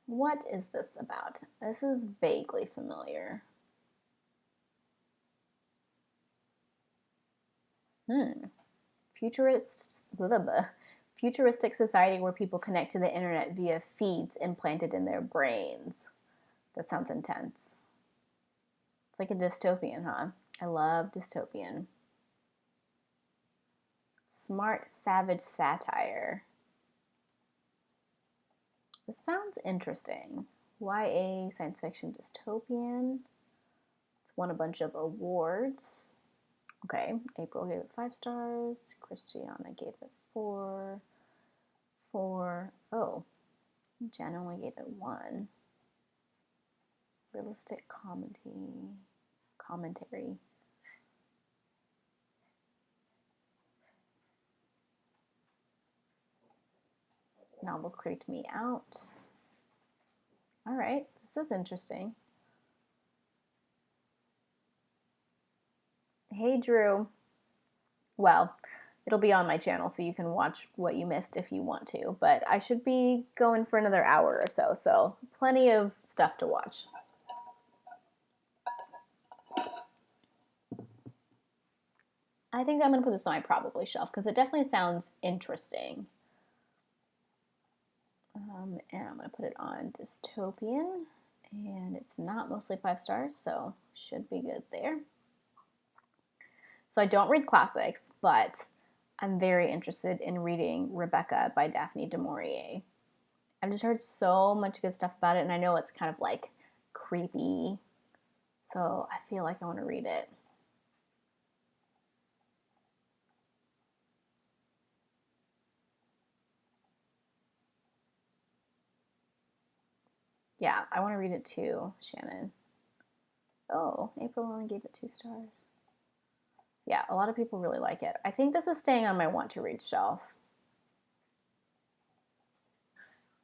Speaker 1: What is this about? This is vaguely familiar. Futuristic society where people connect to the internet via feeds implanted in their brains. That sounds intense. It's like a dystopian, huh? I love dystopian. Smart, savage satire. This sounds interesting. YA science fiction dystopian. It's won a bunch of awards. Okay, April gave it 5 stars. Christiana gave it 4. Oh, Jen only gave it 1. Realistic commentary. Novel creeped me out. All right, this is interesting. Hey, Drew. Well, it'll be on my channel, so you can watch what you missed if you want to. But I should be going for another hour or so, so plenty of stuff to watch. I think I'm going to put this on my probably shelf because it definitely sounds interesting. And I'm going to put it on dystopian. And it's not mostly 5 stars, so should be good there. So I don't read classics, but I'm very interested in reading Rebecca by Daphne du Maurier. I've just heard so much good stuff about it, and I know it's kind of like creepy, so I feel like I want to read it. Yeah, I want to read it too, Shannon. Oh, April only gave it 2 stars. Yeah, a lot of people really like it. I think this is staying on my want to read shelf.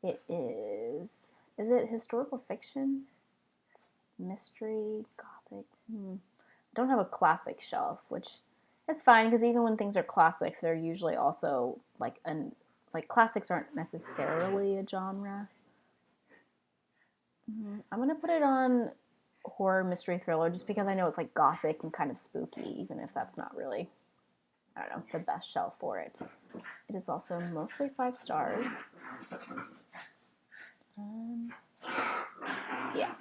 Speaker 1: It is. Is it historical fiction? It's mystery, gothic. I don't have a classic shelf, which is fine because even when things are classics, they're usually also like classics aren't necessarily a genre. I'm gonna put it on horror mystery thriller just because I know it's like gothic and kind of spooky, even if that's not really, I don't know, the best shelf for it. It is also mostly 5 stars. Yeah.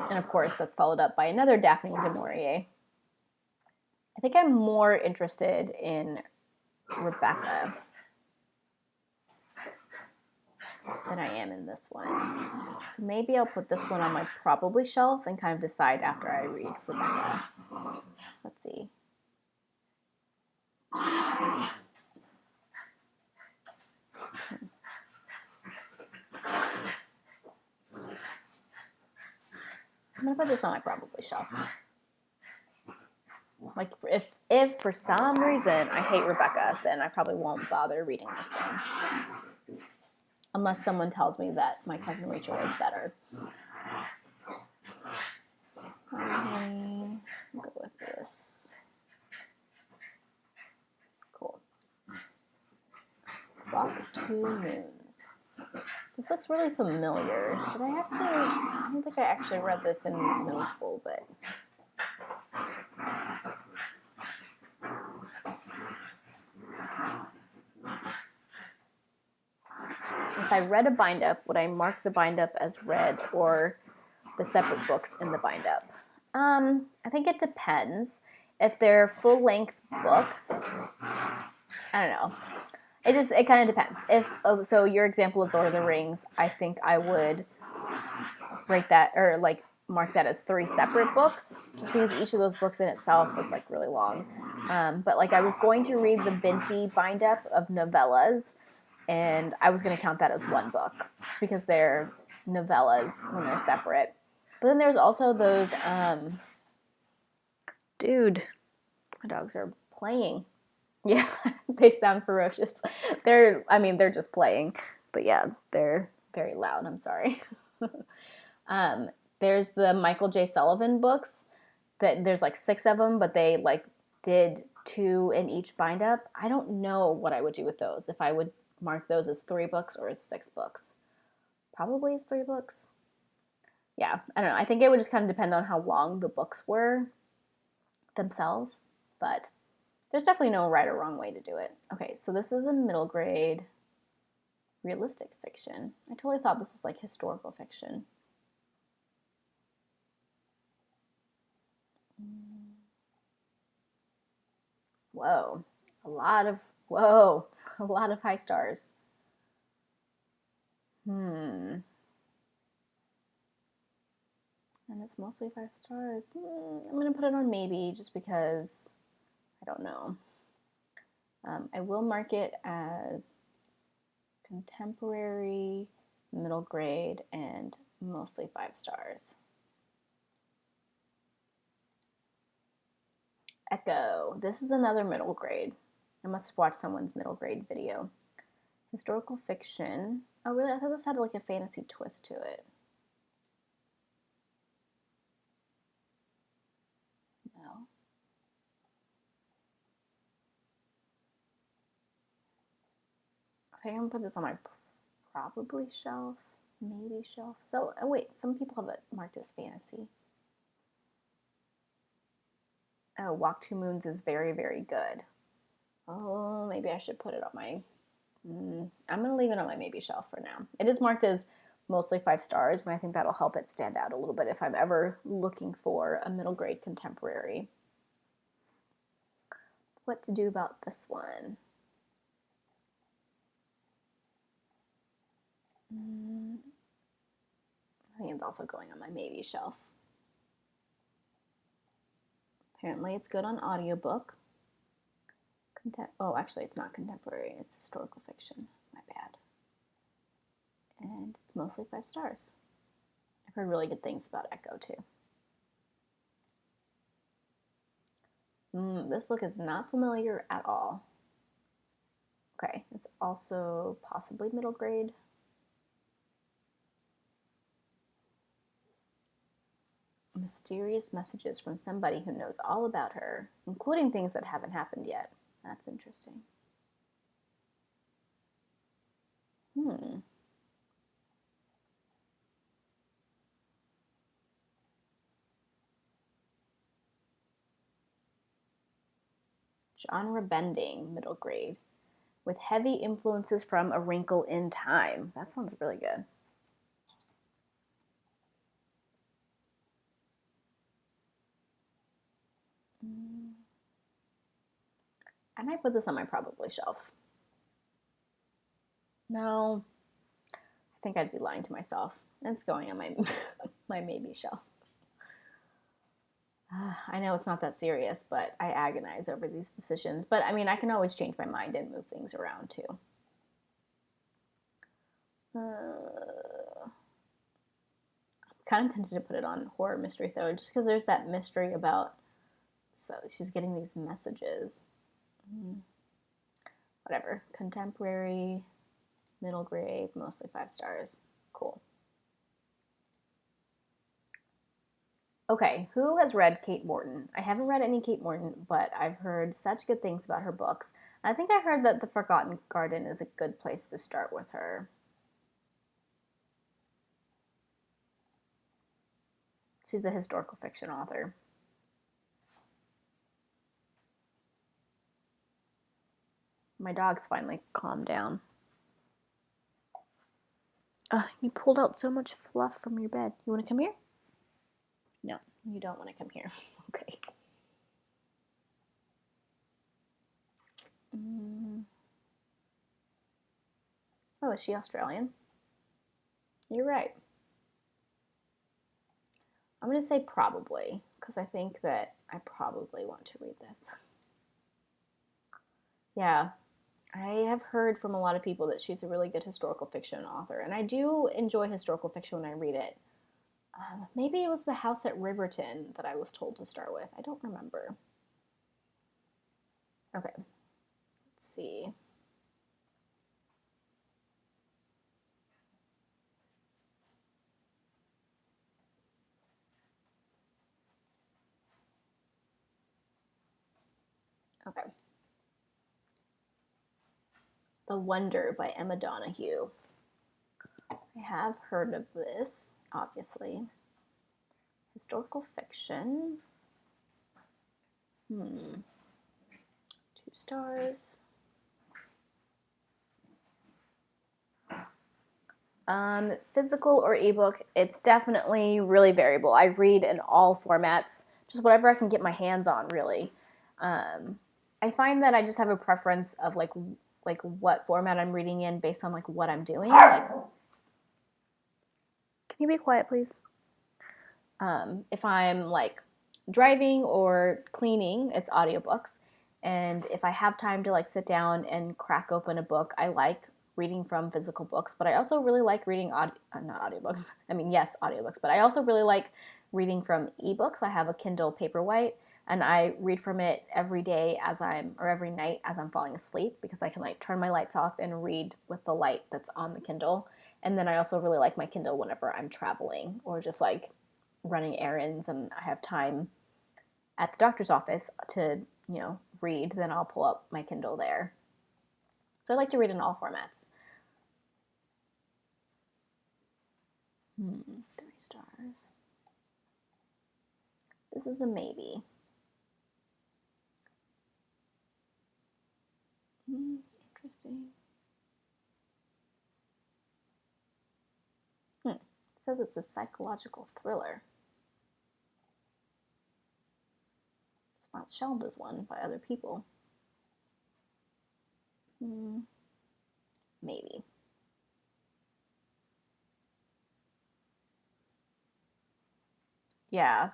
Speaker 1: And of course, that's followed up by another Daphne du Maurier. I think I'm more interested in Rebecca than I am in this one. So maybe I'll put this one on my probably shelf and kind of decide after I read Rebecca. Let's see. I'm gonna put this on my probably shelf. Like if for some reason I hate Rebecca, then I probably won't bother reading this one. Unless someone tells me that My Cousin Rachel is better. I'll go with this. Cool. Walk 2 Moons. This looks really familiar. Did I have to? I don't think I actually read this in middle school, but. If I read a bind-up, would I mark the bind-up as read or the separate books in the bind-up? I think it depends. If they're full-length books, I don't know. It kind of depends. So your example of Lord of the Rings, I think I would break that or like mark that as 3 separate books, just because each of those books in itself was like really long. But like I was going to read the Binti bind-up of novellas, and I was going to count that as 1 book, just because they're novellas when they're separate. But then there's also those, dude, my dogs are playing. Yeah, they sound ferocious. They're just playing, but yeah, they're very loud. I'm sorry. There's the Michael J. Sullivan books that there's like 6 of them, but they like did 2 in each bind up. I don't know what I would do with those, if I would mark those as 3 books or as 6 books. Probably as 3 books. Yeah, I don't know. I think it would just kind of depend on how long the books were themselves, but there's definitely no right or wrong way to do it. Okay, so this is a middle grade realistic fiction. I totally thought this was like historical fiction. Whoa, a lot of high stars. And it's mostly 5 stars. I'm gonna put it on maybe, just because I don't know. I will mark it as contemporary, middle grade, and mostly 5 stars. Echo. This is another middle grade. I must have watched someone's middle grade video. Historical fiction. Oh, really? I thought this had like a fantasy twist to it. No. Okay, I'm gonna put this on my probably shelf, maybe shelf. So, oh wait, some people have it marked as fantasy. Oh, Walk Two Moons is very, very good. Oh, maybe I should put it on my... I'm going to leave it on my maybe shelf for now. It is marked as mostly 5 stars, and I think that'll help it stand out a little bit if I'm ever looking for a middle grade contemporary. What to do about this one? I think it's also going on my maybe shelf. Apparently it's good on audiobook. Oh, actually it's not contemporary, it's historical fiction. My bad. And it's mostly 5 stars. I've heard really good things about Echo too. This book is not familiar at all. Okay, it's also possibly middle grade. Mysterious messages from somebody who knows all about her, including things that haven't happened yet. That's interesting. I Genre bending, middle grade, with heavy influences from A Wrinkle in Time. That sounds really good. I might put this on my probably shelf. No, I think I'd be lying to myself. It's going on my my maybe shelf. I know it's not that serious, but I agonize over these decisions. But I mean, I can always change my mind and move things around too. I'm kind of tempted to put it on horror mystery though, just because there's that mystery about. So she's getting these messages. Whatever. Contemporary, middle grade, mostly 5 stars. Cool. Okay, who has read Kate Morton? I haven't read any Kate Morton, but I've heard such good things about her books. I think I heard that The Forgotten Garden is a good place to start with her. She's a historical fiction author. My dog's finally calmed down. You pulled out so much fluff from your bed. You want to come here? No, you don't want to come here. Okay. Oh, is she Australian? You're right. I'm going to say probably, because I think that I probably want to read this. Yeah, I have heard from a lot of people that she's a really good historical fiction author, and I do enjoy historical fiction when I read it. Maybe it was The House at Riverton that I was told to start with. I don't remember. Okay, let's see. Okay. The Wonder by Emma Donoghue. I have heard of this, obviously. Historical fiction. 2 stars. Physical or ebook, it's definitely really variable. I read in all formats, just whatever I can get my hands on, really. I find that I just have a preference of like what format I'm reading in based on like what I'm doing. Like, can you be quiet, please? If I'm like driving or cleaning, it's audiobooks. And if I have time to like sit down and crack open a book, I like reading from physical books, but I also really like reading not audiobooks. I mean, yes, audiobooks, but I also really like reading from ebooks. I have a Kindle Paperwhite, and I read from it every day every night as I'm falling asleep, because I can like turn my lights off and read with the light that's on the Kindle. And then I also really like my Kindle whenever I'm traveling or just like running errands and I have time at the doctor's office to, read, then I'll pull up my Kindle there. So I like to read in all formats. 3 stars. This is a maybe. Interesting. It says it's a psychological thriller. It's not shelved as one by other people. Maybe. Yeah.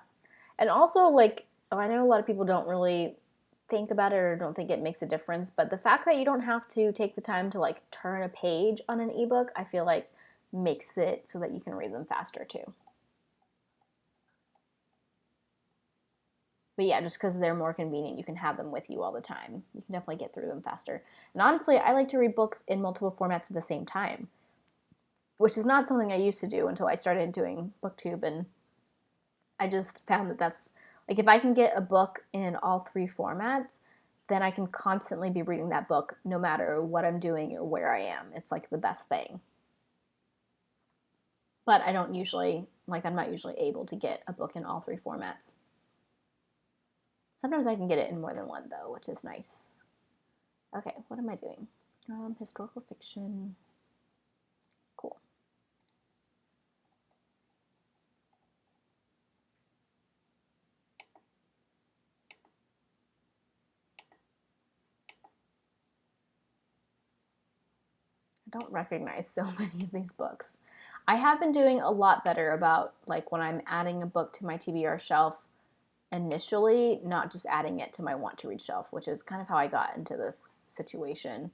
Speaker 1: And also, like, I know a lot of people don't really think about it or don't think it makes a difference, but the fact that you don't have to take the time to like turn a page on an ebook, I feel like makes it so that you can read them faster too. But yeah, just because they're more convenient, you can have them with you all the time. You can definitely get through them faster. And honestly, I like to read books in multiple formats at the same time, which is not something I used to do until I started doing BookTube, and I just found that that's, like, if I can get a book in all 3 formats, then I can constantly be reading that book no matter what I'm doing or where I am. It's like the best thing. But I don't usually, like, I'm not usually able to get a book in all 3 formats. Sometimes I can get it in more than one, though, which is nice. Okay, what am I doing? Historical fiction. Cool. I don't recognize so many of these books. I have been doing a lot better about, like, when I'm adding a book to my TBR shelf initially, not just adding it to my want to read shelf, which is kind of how I got into this situation.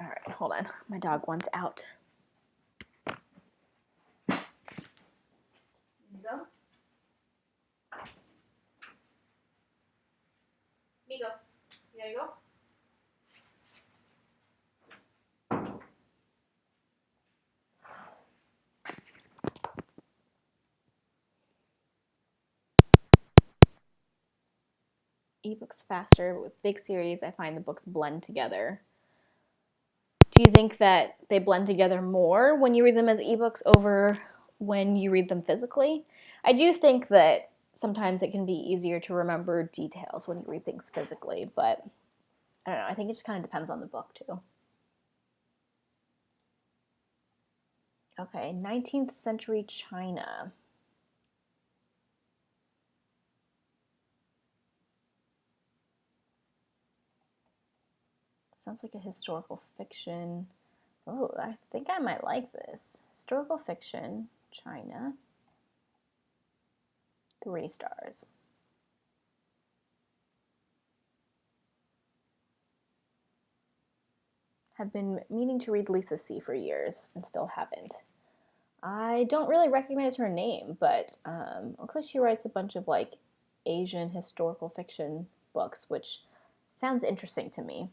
Speaker 1: All right, hold on. My dog wants out. There you go. Migo, you gotta go. Ebooks faster, but with big series, I find the books blend together. Do you think that they blend together more when you read them as ebooks over when you read them physically. I do think that sometimes it can be easier to remember details when you read things physically, but I don't know. I think it just kind of depends on the book, too. Okay, 19th century China. Sounds like a historical fiction. Oh, I think I might like this. Historical fiction, China. 3 stars. Have been meaning to read Lisa C. for years and still haven't. I don't really recognize her name, but looks like she writes a bunch of like Asian historical fiction books, which sounds interesting to me.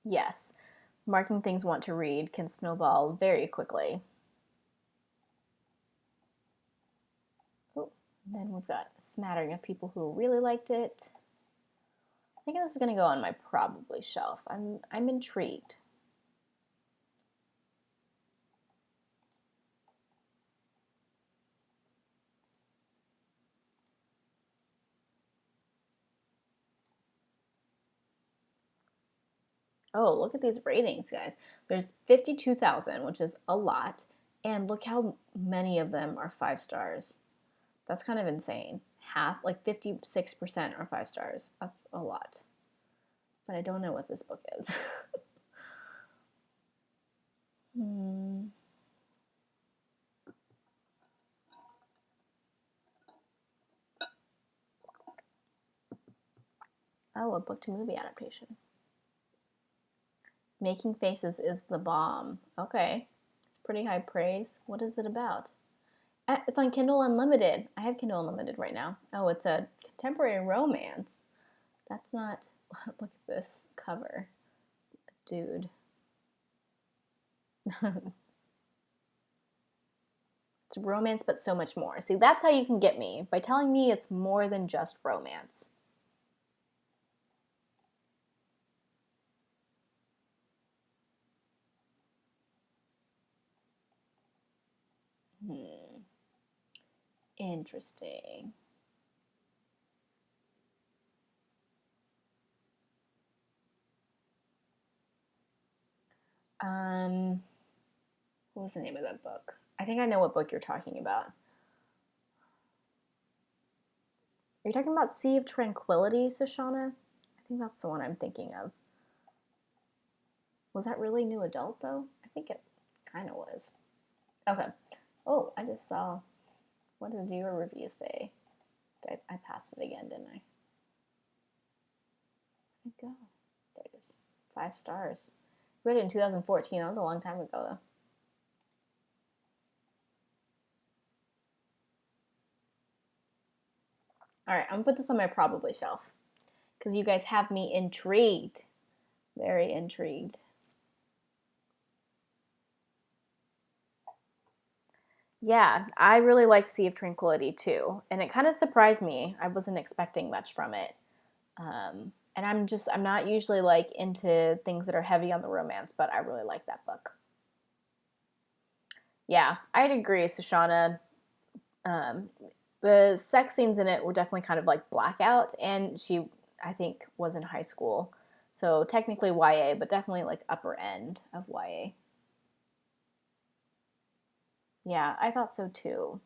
Speaker 1: Yes, marking things want to read can snowball very quickly. Oh, and then we've got a smattering of people who really liked it. I think this is going to go on my probably shelf. I'm intrigued. Oh, look at these ratings, guys. There's 52,000, which is a lot, and look how many of them are 5 stars. That's kind of insane. Half, like 56% are 5 stars. That's a lot. But I don't know what this book is. Oh, a book to movie adaptation. Making Faces is the bomb. Okay. It's pretty high praise. What is it about? It's on Kindle Unlimited. I have Kindle Unlimited right now. Oh, it's a contemporary romance. That's not. Look at this cover. Dude. It's romance, but so much more. See, that's how you can get me, by telling me it's more than just romance. Interesting. What was the name of that book? I think I know what book you're talking about. Are you talking about Sea of Tranquility, Shoshana? I think that's the one I'm thinking of. Was that really new adult, though? I think it kind of was. Okay. Oh, I just saw. What did your review say? I passed it again, didn't I? Where'd it go? There it is. 5 stars. I read it in 2014. That was a long time ago, though. All right, I'm gonna put this on my probably shelf because you guys have me intrigued. Very intrigued. Yeah, I really like Sea of Tranquility too, and it kind of surprised me. I wasn't expecting much from it. And I'm not usually like into things that are heavy on the romance, but I really like that book. Yeah, I'd agree, Sushana. Um, the sex scenes in it were definitely kind of like blackout, and she, I think, was in high school. So technically YA, but definitely like upper end of YA. Yeah, I thought so too.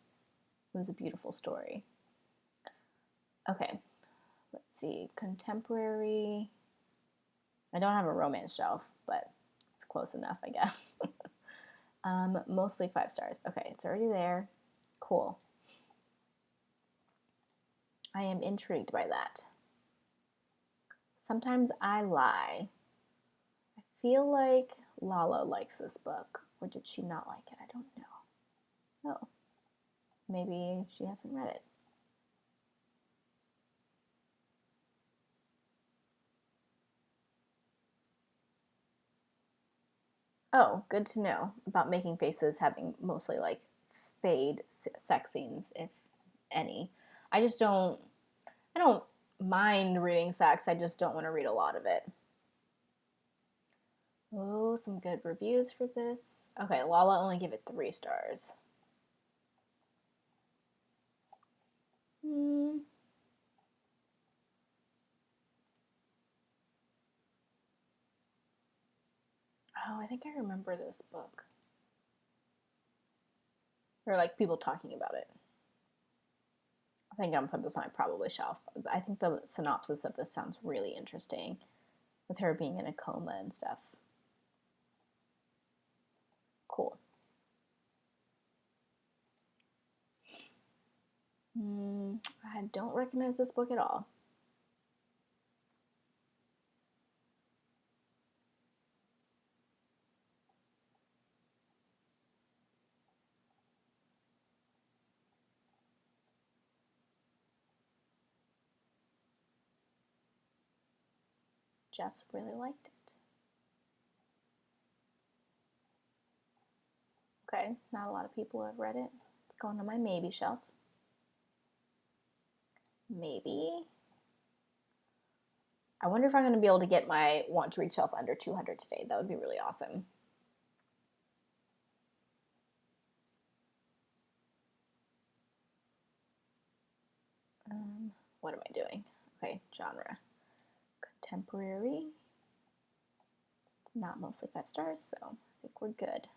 Speaker 1: It was a beautiful story. Okay, let's see. Contemporary. I don't have a romance shelf, but it's close enough, I guess. Mostly 5 stars. Okay, it's already there. Cool. I am intrigued by that. Sometimes I lie. I feel like Lalo likes this book, or did she not like it? I don't know. Oh, maybe she hasn't read it. Oh, good to know about Making Faces having mostly like fade sex scenes, if any. I just don't. I don't mind reading sex. I just don't want to read a lot of it. Oh, some good reviews for this. Okay, Lala only gave it 3 stars. Hmm. Oh, I think I remember this book. Or like people talking about it. I think I'm gonna put this on my probably shelf. I think the synopsis of this sounds really interesting, with her being in a coma and stuff. Cool. I don't recognize this book at all. Jess really liked it. Okay, not a lot of people have read it. It's going on my maybe shelf. Maybe. I wonder if I'm going to be able to get my want to read shelf under 200 today. That would be really awesome. What am I doing? Okay, genre. Contemporary. It's not mostly 5 stars, so I think we're good.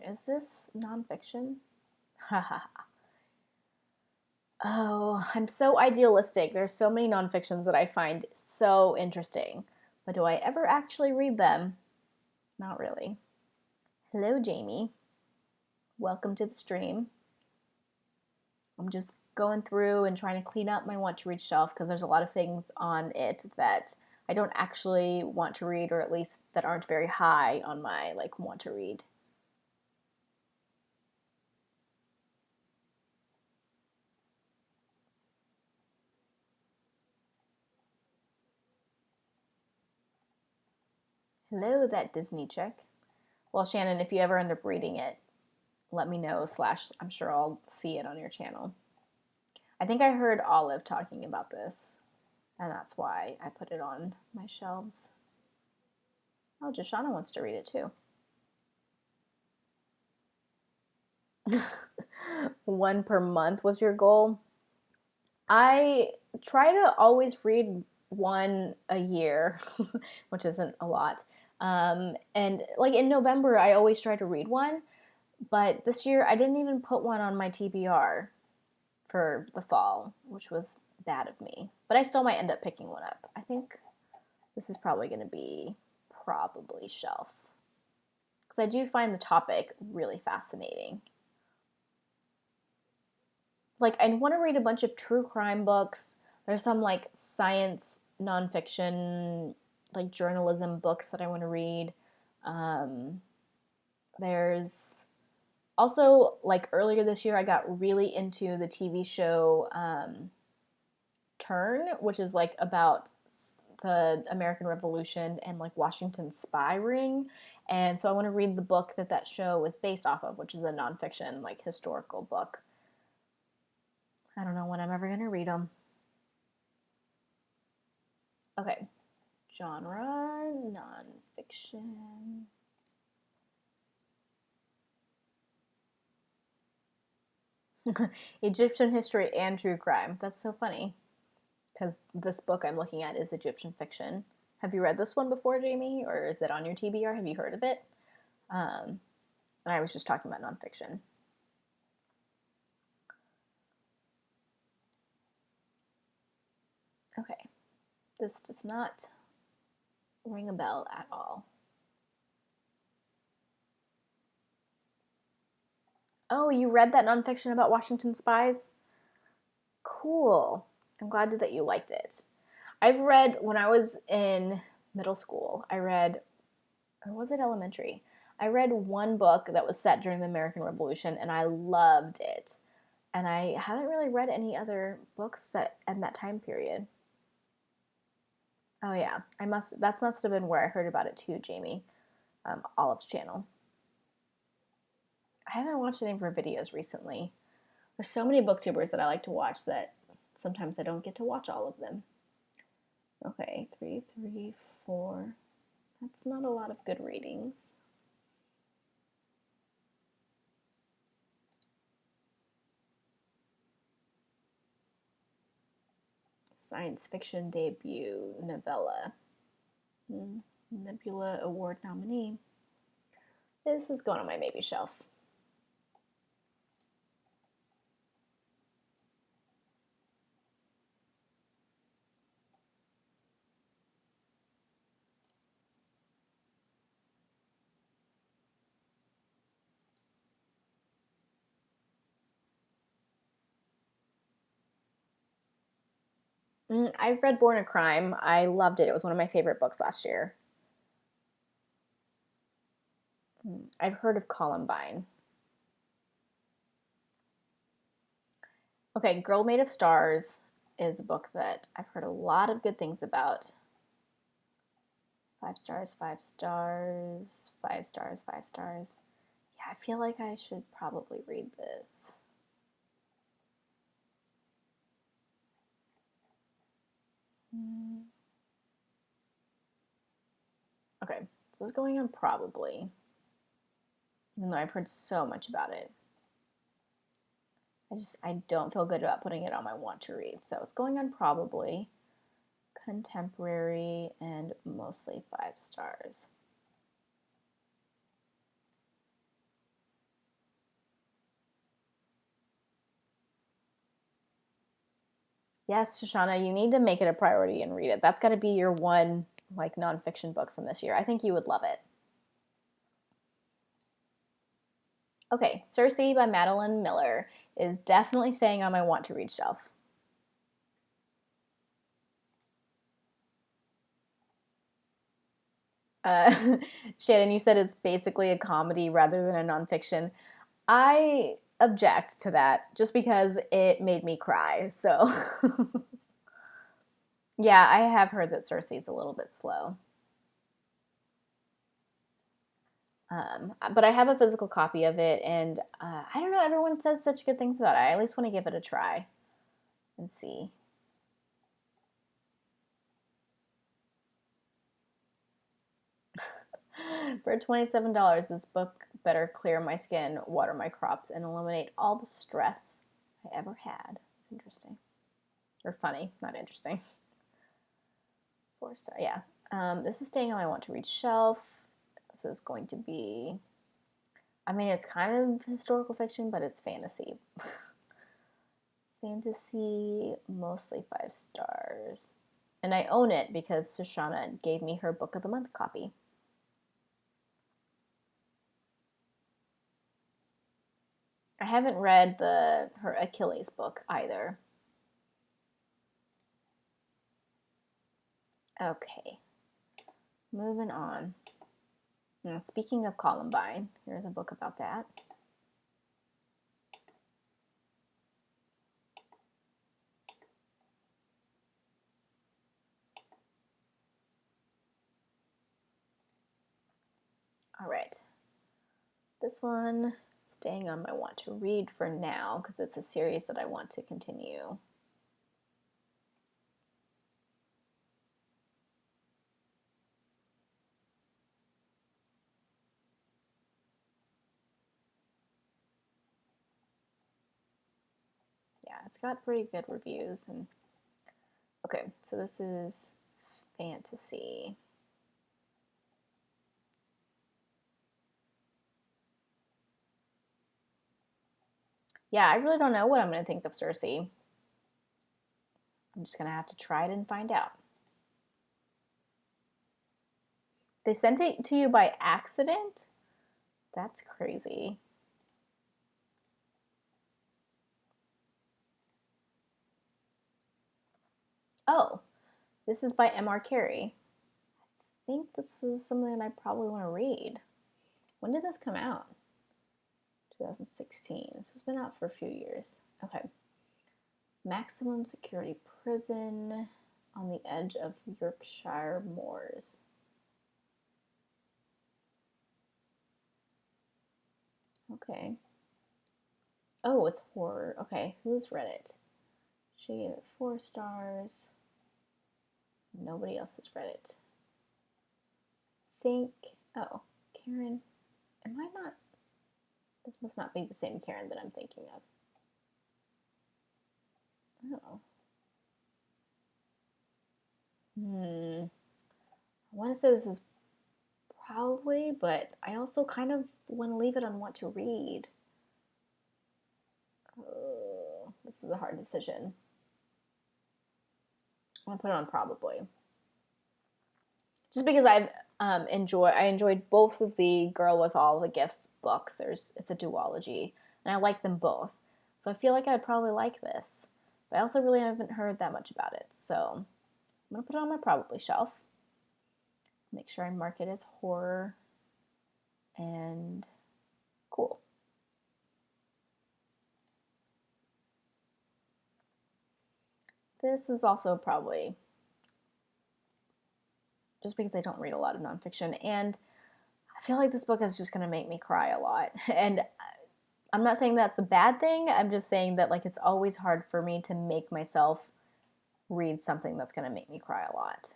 Speaker 1: Is this nonfiction? Oh, I'm so idealistic. There's so many nonfictions that I find so interesting. But do I ever actually read them? Not really. Hello, Jamie. Welcome to the stream. I'm just going through and trying to clean up my want to read shelf because there's a lot of things on it that I don't actually want to read, or at least that aren't very high on my like want to read. Hello, that Disney chick. Well, Shannon, if you ever end up reading it, let me know, slash, I'm sure I'll see it on your channel. I think I heard Olive talking about this, and that's why I put it on my shelves. Oh, Jashana wants to read it too. One per month was your goal? I try to always read one a year, which isn't a lot. And like in November, I always try to read one, but this year I didn't even put one on my TBR for the fall, which was bad of me. But I still might end up picking one up. I think this is probably going to be probably shelf, because I do find the topic really fascinating. Like, I want to read a bunch of true crime books. There's some like science nonfiction, like journalism books that I want to read. There's also, like, earlier this year I got really into the TV show Turn, which is like about the American Revolution and like Washington's spy ring. And so I want to read the book that that show was based off of, which is a nonfiction, like historical book. I don't know when I'm ever going to read them. Okay. Genre, nonfiction. Egyptian history and true crime. That's so funny, because this book I'm looking at is Egyptian fiction. Have you read this one before, Jamie? Or is it on your TBR? Have you heard of it? And I was just talking about nonfiction. Okay. This does not ring a bell at all. Oh, you read that nonfiction about Washington spies? Cool. I'm glad that you liked it. I've read, when I was in middle school, I read, or was it elementary? I read one book that was set during the American Revolution, and I loved it. And I haven't really read any other books set in that time period. Oh yeah, that must have been where I heard about it too, Jamie. Olive's channel. I haven't watched any of her videos recently. There's so many booktubers that I like to watch that sometimes I don't get to watch all of them. Okay, 3, 3, 4. That's not a lot of good ratings. Science fiction debut novella. Nebula Award nominee. This is going on my maybe shelf. I've read Born a Crime. I loved it. It was one of my favorite books last year. I've heard of Columbine. Okay, Girl Made of Stars is a book that I've heard a lot of good things about. 5 stars, 5 stars, 5 stars, 5 stars. Yeah, I feel like I should probably read this. Okay, so it's going on probably, even though I've heard so much about it. I don't feel good about putting it on my want to read. So it's going on probably, contemporary, and mostly 5 stars. Yes, Shoshana, you need to make it a priority and read it. That's got to be your one like nonfiction book from this year. I think you would love it. Okay, Searcy by Madeline Miller is definitely staying on my want to read shelf. Shannon, you said it's basically a comedy rather than a nonfiction. I object to that just because it made me cry. So, yeah, I have heard that Searcy's a little bit slow. But I have a physical copy of it, and I don't know, everyone says such good things about it. I at least want to give it a try and see. For $27, this book better clear my skin, water my crops, and eliminate all the stress I ever had. Interesting. Or funny, not interesting. 4 star, yeah. This is staying on my want to read shelf. This is going to be, I mean, it's kind of historical fiction, but it's fantasy. Fantasy, mostly 5 stars. And I own it because Shoshana gave me her Book of the Month copy. I haven't read her Achilles book either. Okay, moving on. Now, speaking of Columbine, here's a book about that. All right. This one, staying on my want to read for now because it's a series that I want to continue. Yeah, it's got pretty good reviews. And okay, so this is fantasy. Yeah, I really don't know what I'm going to think of Searcy. I'm just going to have to try it and find out. They sent it to you by accident? That's crazy. Oh, this is by M.R. Carey. I think this is something that I probably want to read. When did this come out? 2016. This has been out for a few years. Okay. Maximum security prison on the edge of Yorkshire moors. Okay. Oh, it's horror. Okay, who's read it? She gave it 4 stars. Nobody else has read it. Oh, Karen, am I not, this must not be the same Karen that I'm thinking of. Oh. I want to say this is probably, but I also kind of want to leave it on what to read. Oh, this is a hard decision. I'm going to put it on probably. Just because I enjoyed both of the Girl with All the Gifts books. It's a duology, and I like them both. So I feel like I'd probably like this. But I also really haven't heard that much about it. So I'm going to put it on my probably shelf. Make sure I mark it as horror and cool. This is also probably just because I don't read a lot of nonfiction, and I feel like this book is just going to make me cry a lot. And I'm not saying that's a bad thing. I'm just saying that like it's always hard for me to make myself read something that's going to make me cry a lot.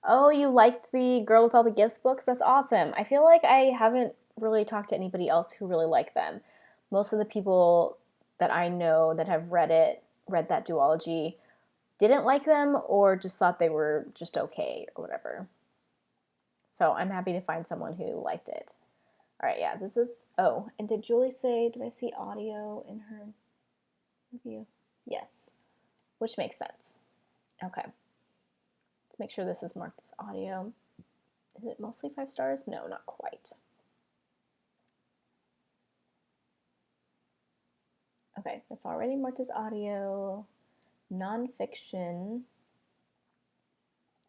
Speaker 1: Oh, you liked the Girl with All the Gifts books? That's awesome. I feel like I haven't really talked to anybody else who really liked them. Most of the people that I know that have read that duology, didn't like them or just thought they were just okay or whatever. So I'm happy to find someone who liked it. All right, yeah, this is, oh, and did I see audio in her review? Yes, which makes sense. Okay. Let's make sure this is marked as audio. Is it mostly 5 stars? No, not quite. Okay, it's already marked as audio, nonfiction,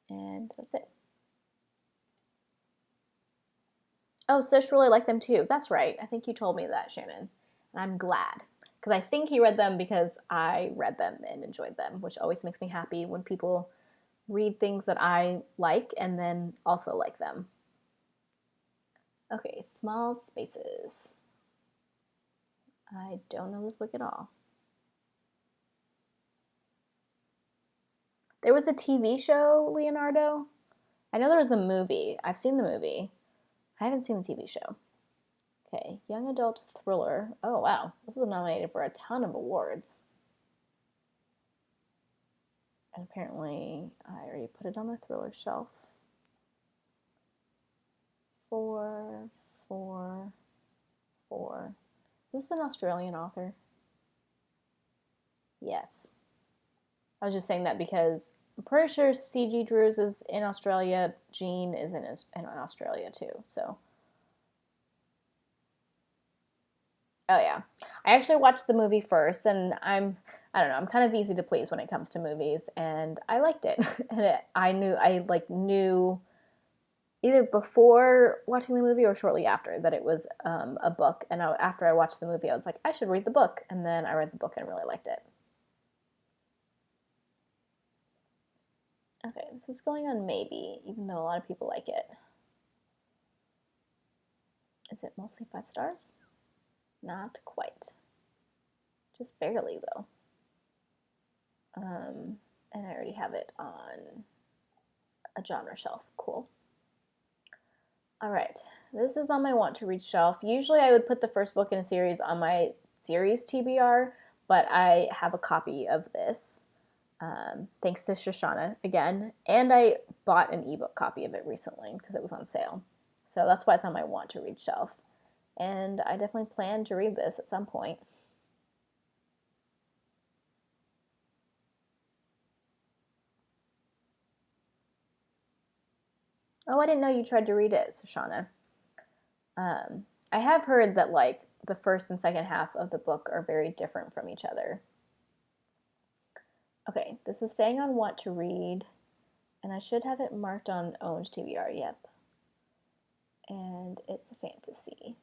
Speaker 1: and that's it. Oh, Sish really liked them too. That's right. I think you told me that, Shannon. And I'm glad. Because I think he read them because I read them and enjoyed them, which always makes me happy when people read things that I like and then also like them. Okay, Small Spaces. I don't know this book at all. There was a TV show, Leonardo. I know there was a movie. I've seen the movie. I haven't seen the TV show. Okay, young adult thriller. Oh, wow. This was nominated for a ton of awards. And apparently, I already put it on the thriller shelf. 4, 4, 4. Is this an Australian author? Yes. I was just saying that because I'm pretty sure C.G. Drews is in Australia. Jean is in Australia too, so. Oh yeah. I actually watched the movie first, and I don't know, I'm kind of easy to please when it comes to movies, and I liked it. And I knew either before watching the movie or shortly after that it was a book. And after I watched the movie, I was like, I should read the book. And then I read the book and really liked it. Okay, this is going on maybe, even though a lot of people like it. Is it mostly 5 stars? Not quite. Just barely, though. And I already have it on a genre shelf. Cool. All right, this is on my want to read shelf. Usually I would put the first book in a series on my series TBR, but I have a copy of this, thanks to Shoshana again, and I bought an ebook copy of it recently because it was on sale. So that's why it's on my want to read shelf. And I definitely plan to read this at some point. Oh, I didn't know you tried to read it, Shoshana. I have heard that like the first and second half of the book are very different from each other. Okay, this is staying on want to read, and I should have it marked on owned TBR, yep. And it's a fantasy.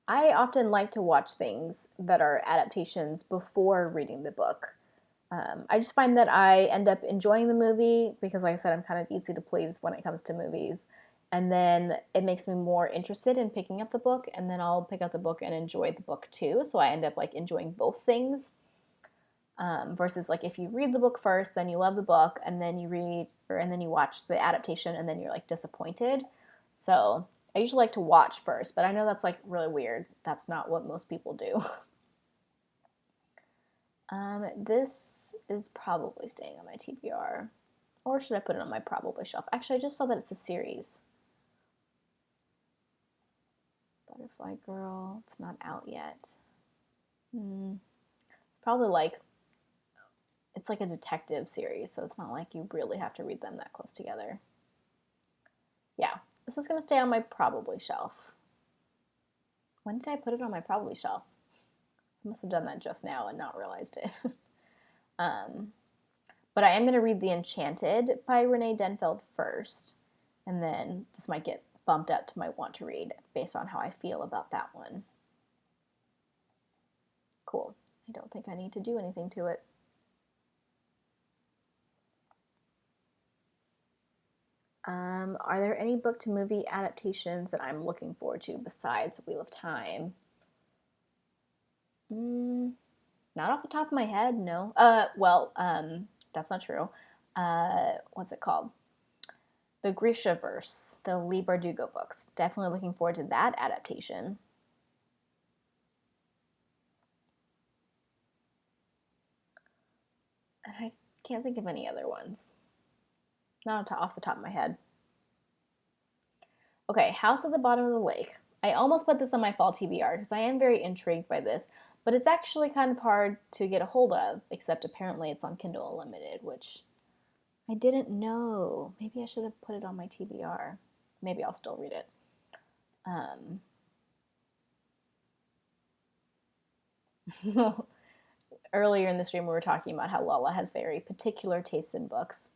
Speaker 1: I often like to watch things that are adaptations before reading the book. I just find that I end up enjoying the movie because, like I said, I'm kind of easy to please when it comes to movies. and then it makes me more interested in picking up the book, and then I'll pick up the book and enjoy the book too. So I end up like enjoying both things. Versus like if you read the book first, then you love the book, and then and then you watch the adaptation, and then you're like disappointed. So I usually like to watch first, but I know that's like really weird. That's not what most people do. This is probably staying on my TBR, or should I put it on my probably shelf? Actually, I just saw that it's a series. Butterfly Girl. It's not out yet. It's probably like it's like a detective series, so it's not like you really have to read them that close together. Yeah, this is going to stay on my probably shelf. When did I put it on my probably shelf? I must have done that just now and not realized it. But I am going to read The Enchanted by Renee Denfeld first, and then this might get bumped up to my want to read based on how I feel about that one. Cool. I don't think I need to do anything to it. Are there any book to movie adaptations that I'm looking forward to besides Wheel of Time? Not off the top of my head, no. That's not true. What's it called? The Grishaverse, the Leigh Bardugo books. Definitely looking forward to that adaptation. And I can't think of any other ones. Not off the top of my head. Okay, House at the Bottom of the Lake. I almost put this on my fall TBR because I am very intrigued by this, but it's actually kind of hard to get a hold of, except apparently it's on Kindle Unlimited, which I didn't know. Maybe I should have put it on my TBR. Maybe I'll still read it. Earlier in the stream, we were talking about how Lala has very particular tastes in books.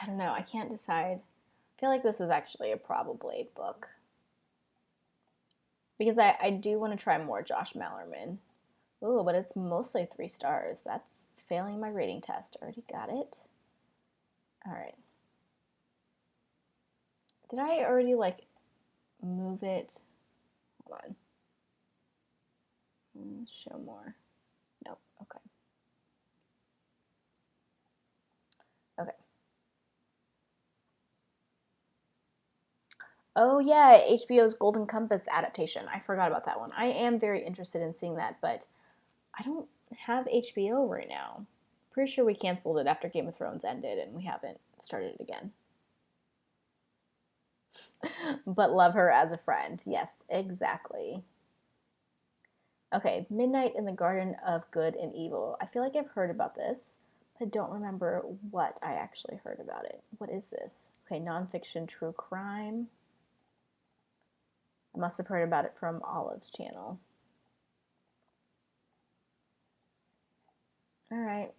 Speaker 1: I don't know. I can't decide. I feel like this is actually a probably book. Because I do want to try more Josh Mallerman. Ooh, but it's mostly 3 stars. That's failing my rating test. Already got it. All right. Did I already like move it? Hold on. Show more. Nope. Okay. Okay. Oh yeah, HBO's Golden Compass adaptation. I forgot about that one. I am very interested in seeing that, but I don't have HBO right now. Pretty sure we canceled it after Game of Thrones ended and we haven't started it again. But love her as a friend. Yes, exactly. Okay, Midnight in the Garden of Good and Evil. I feel like I've heard about this, but I don't remember what I actually heard about it. What is this? Okay, nonfiction true crime. I must have heard about it from Olive's channel. All right,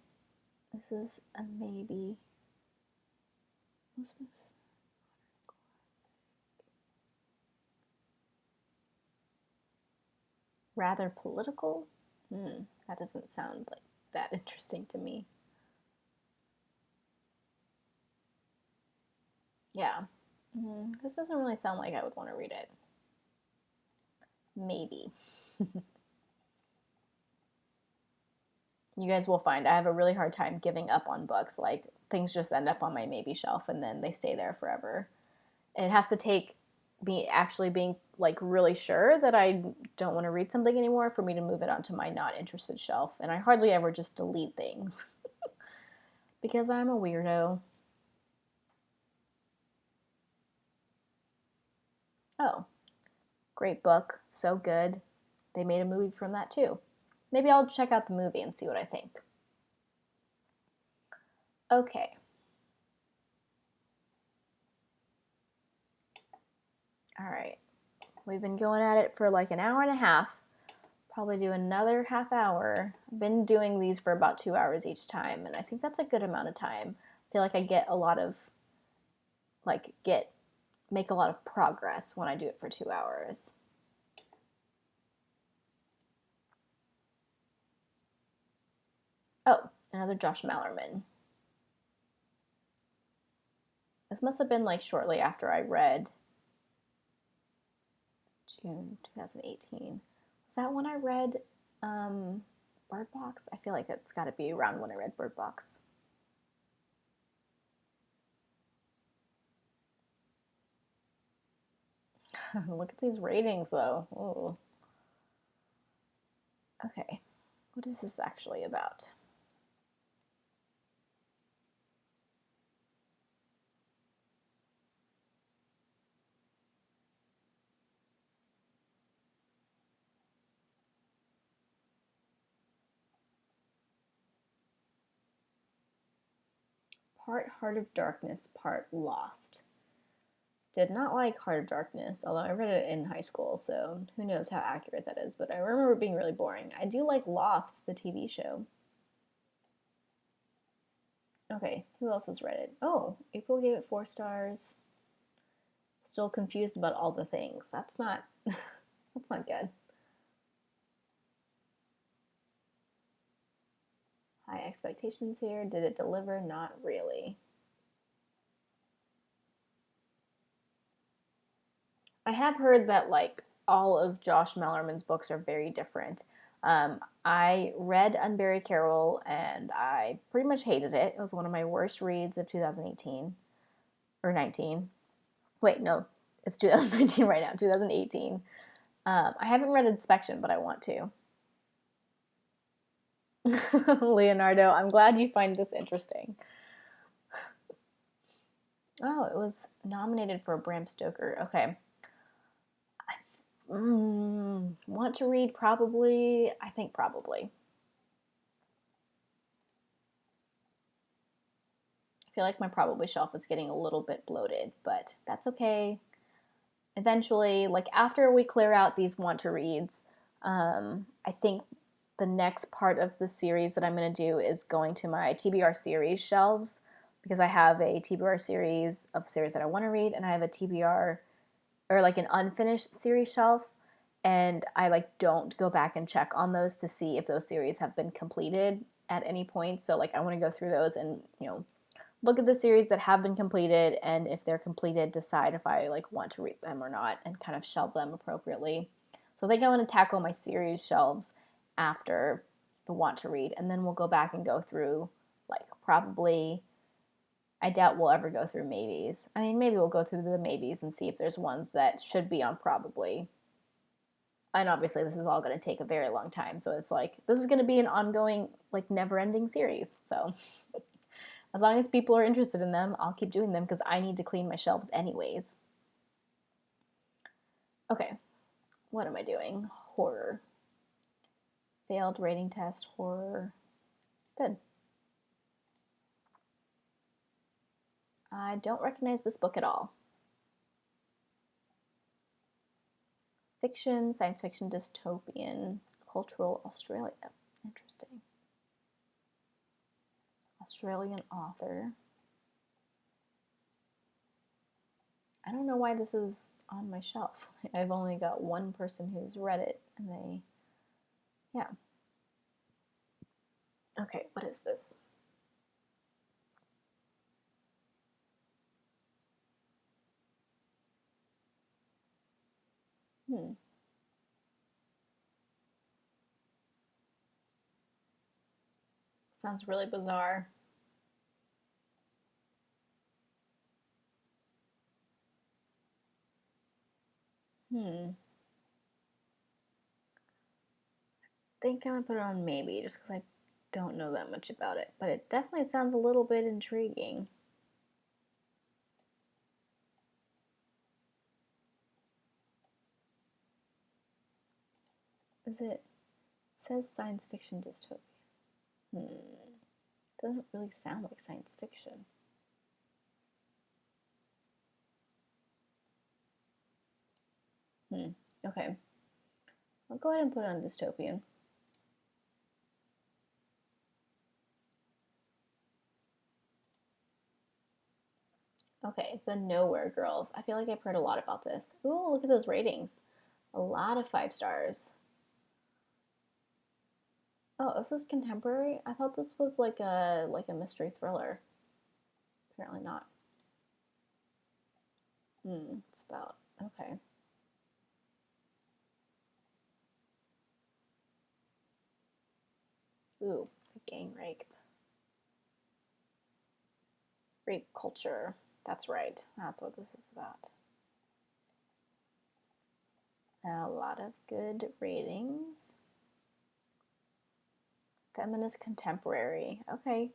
Speaker 1: this is a maybe. What's this? Rather political? That doesn't sound like that interesting to me. Yeah. This doesn't really sound like I would want to read it. Maybe. You guys will find I have a really hard time giving up on books. Like, things just end up on my maybe shelf and then they stay there forever. And it has to take me actually being like really sure that I don't want to read something anymore for me to move it onto my not interested shelf. And I hardly ever just delete things because I'm a weirdo. Oh, great book. So good. They made a movie from that too. Maybe I'll check out the movie and see what I think. Okay. All right. We've been going at it for like an hour and a half. Probably do another half hour. I've been doing these for about 2 hours each time, and I think that's a good amount of time. I feel like I get a lot of, make a lot of progress when I do it for 2 hours. Oh, another Josh Mallerman. This must have been like shortly after I read June 2018. Was that when I read Bird Box? I feel like it's got to be around when I read Bird Box. Look at these ratings, though. Ooh. Okay, what is this actually about? Part Heart of Darkness, part Lost. Did not like Heart of Darkness, although I read it in high school, so who knows how accurate that is, but I remember it being really boring. I do like Lost, the TV show. Okay, who else has read it? Oh, April gave it 4 stars. Still confused about all the things. That's not that's not good. High expectations here. Did it deliver? Not really. I have heard that like all of Josh Mallerman's books are very different. I read Unburied Carol and I pretty much hated it. It was one of my worst reads of 2018 or 19. Wait, no, it's 2019 right now, 2018. I haven't read Inspection, but I want to. Leonardo, I'm glad you find this interesting. Oh, it was nominated for a Bram Stoker. Okay. Want to read probably? I think probably. I feel like my probably shelf is getting a little bit bloated, but that's okay. Eventually, like after we clear out these want to reads, I think the next part of the series that I'm going to do is going to my TBR series shelves because I have a TBR series of series that I want to read, and I have a TBR or like an unfinished series shelf, and I like don't go back and check on those to see if those series have been completed at any point. So like I want to go through those and look at the series that have been completed, and if they're completed, decide if I like want to read them or not, and kind of shelve them appropriately. So I think I want to tackle my series shelves after the want to read, and then we'll go back and go through like probably. I doubt we'll ever go through maybes. I mean, maybe we'll go through the maybes and see if there's ones that should be on probably. And obviously, this is all going to take a very long time. So it's like, this is going to be an ongoing, like, never ending series. So as long as people are interested in them, I'll keep doing them because I need to clean my shelves anyways. Okay, what am I doing? Horror. Failed rating test, horror. Good. I don't recognize this book at all. Fiction, science fiction, dystopian, cultural Australia. Interesting. Australian author. I don't know why this is on my shelf. I've only got one person who's read it, and they, yeah. Okay, what is this? Sounds really bizarre. I think I'm gonna put it on maybe, just because I don't know that much about it. But it definitely sounds a little bit intriguing. Is it says science fiction dystopian? Doesn't really sound like science fiction. Okay. I'll go ahead and put it on dystopian. Okay, The Nowhere Girls. I feel like I've heard a lot about this. Ooh, look at those ratings. A lot of 5 stars. Oh, this is contemporary? I thought this was like a mystery thriller. Apparently not. It's about, okay. Ooh, gang rape. Rape culture. That's right. That's what this is about. A lot of good ratings. Feminist contemporary. Okay.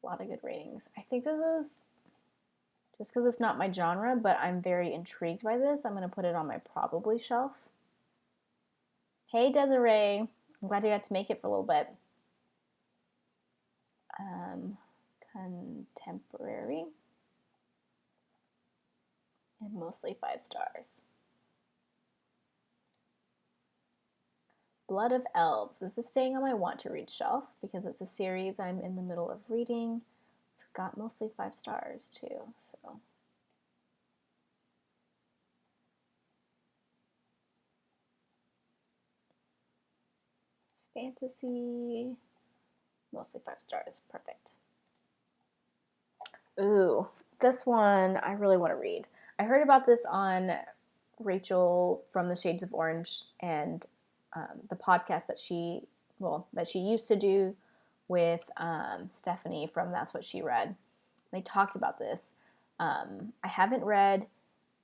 Speaker 1: A lot of good ratings. I think this is just because it's not my genre, but I'm very intrigued by this. I'm going to put it on my probably shelf. Hey, Desiree. I'm glad you got to make it for a little bit. Contemporary. And mostly 5 stars. Blood of Elves. This is staying on my want to read shelf because it's a series I'm in the middle of reading. It's got mostly 5 stars too, so. Fantasy, mostly 5 stars. Perfect. Ooh, this one I really want to read. I heard about this on Rachel from the Shades of Orange and the podcast that she used to do with Stephanie from That's What She Read. They talked about this. I haven't read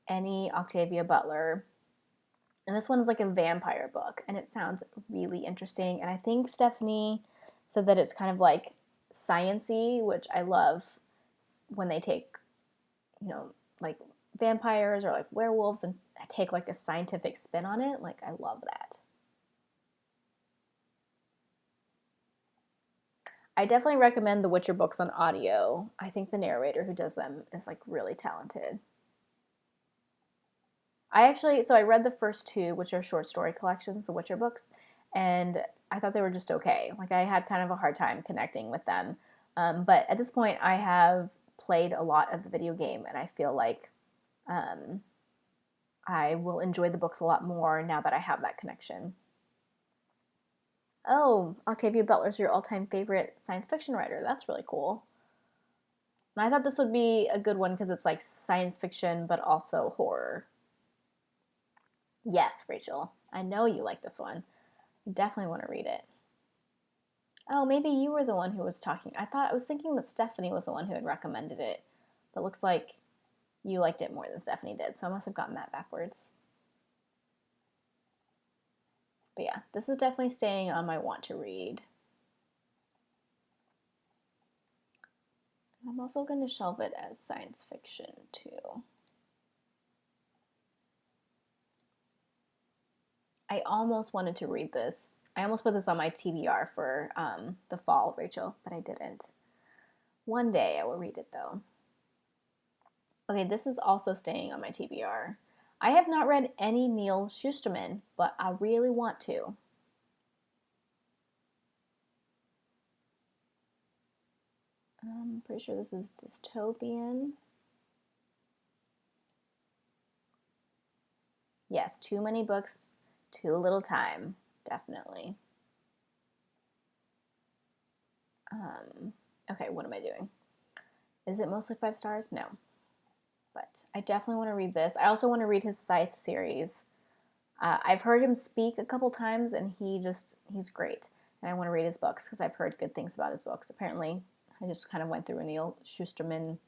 Speaker 1: any Octavia Butler, and this one is like a vampire book, and it sounds really interesting. And I think Stephanie said that it's kind of like science-y, which I love when they take, like vampires or like werewolves and take like a scientific spin on it. Like, I love that. I definitely recommend the Witcher books on audio. I think the narrator who does them is like really talented. I read the first two, which are short story collections, the Witcher books, and I thought they were just okay. Like, I had kind of a hard time connecting with them. But at this point, I have played a lot of the video game, and I feel like um, I will enjoy the books a lot more now that I have that connection. Oh, Octavia Butler's your all-time favorite science fiction writer. That's really cool. And I thought this would be a good one because it's like science fiction, but also horror. Yes, Rachel. I know you like this one. You definitely want to read it. Oh, maybe you were the one who was talking. I was thinking that Stephanie was the one who had recommended it. But looks like you liked it more than Stephanie did, so I must have gotten that backwards. But yeah, this is definitely staying on my want to read. I'm also going to shelve it as science fiction too. I almost wanted to read this. I almost put this on my TBR for the fall, Rachel, but I didn't. One day I will read it though. Okay, this is also staying on my TBR. I have not read any Neil Shusterman, but I really want to. I'm pretty sure this is dystopian. Yes, too many books, too little time, definitely. Okay, what am I doing? Is it mostly 5 stars? No. But I definitely want to read this. I also want to read his Scythe series. I've heard him speak a couple times, and he's great. And I want to read his books because I've heard good things about his books. Apparently, I just kind of went through a Neil Shusterman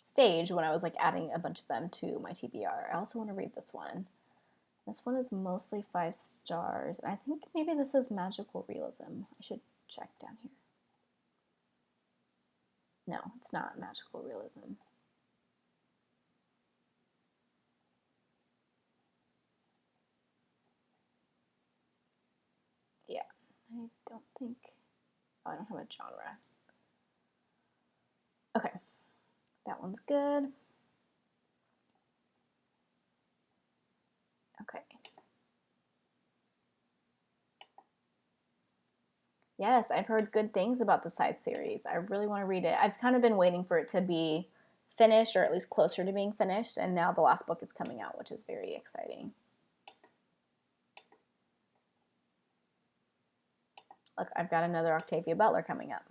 Speaker 1: stage when I was like adding a bunch of them to my TBR. I also want to read this one. This one is mostly 5 stars. And I think maybe this is magical realism. I should check down here. No, it's not magical realism. Yeah, I don't think. Oh, I don't have a genre. Okay, that one's good. Okay. Yes, I've heard good things about the Scythe series. I really want to read it. I've kind of been waiting for it to be finished, or at least closer to being finished, and now the last book is coming out, which is very exciting. Look, I've got another Octavia Butler coming up.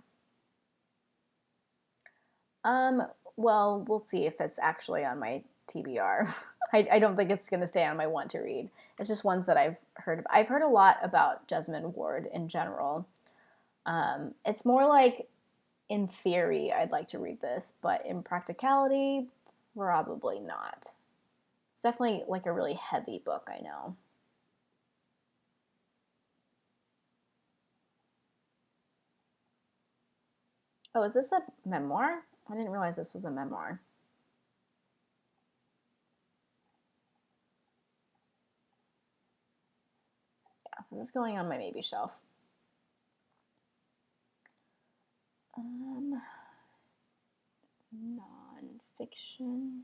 Speaker 1: Well, we'll see if it's actually on my TBR. I don't think it's going to stay on my want to read. It's just ones that I've heard. I've heard a lot about Jesmond Ward in general. It's more like, in theory, I'd like to read this, but in practicality, probably not. It's definitely like a really heavy book, I know. Oh, is this a memoir? I didn't realize this was a memoir. Yeah, this is going on my maybe shelf. Nonfiction.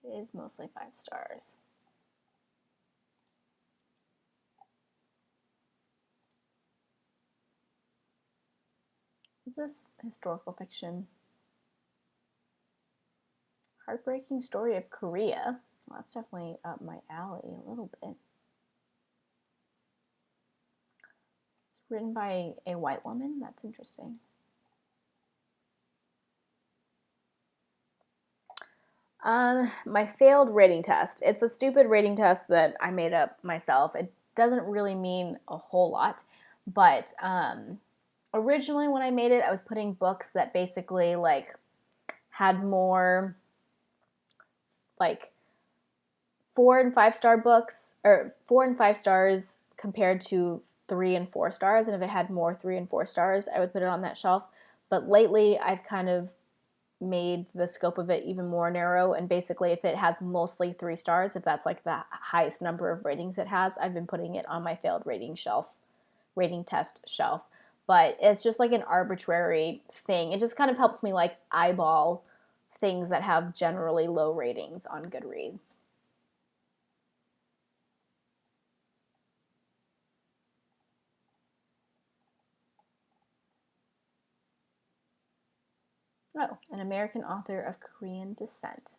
Speaker 1: It is mostly 5 stars. Is this historical fiction? Heartbreaking Story of Korea. Well, that's definitely up my alley a little bit. It's written by a white woman. That's interesting. My failed rating test. It's a stupid rating test that I made up myself. It doesn't really mean a whole lot, but originally when I made it, I was putting books that basically like had more like 4 and 5 star books, or 4 and 5 stars compared to 3 and 4 stars. And if it had more 3 and 4 stars, I would put it on that shelf. But lately, I've kind of made the scope of it even more narrow. And basically, if it has mostly 3 stars, if that's like the highest number of ratings it has, I've been putting it on my failed rating test shelf. But it's just like an arbitrary thing. It just kind of helps me like eyeball things that have generally low ratings on Goodreads. Oh, an American author of Korean descent.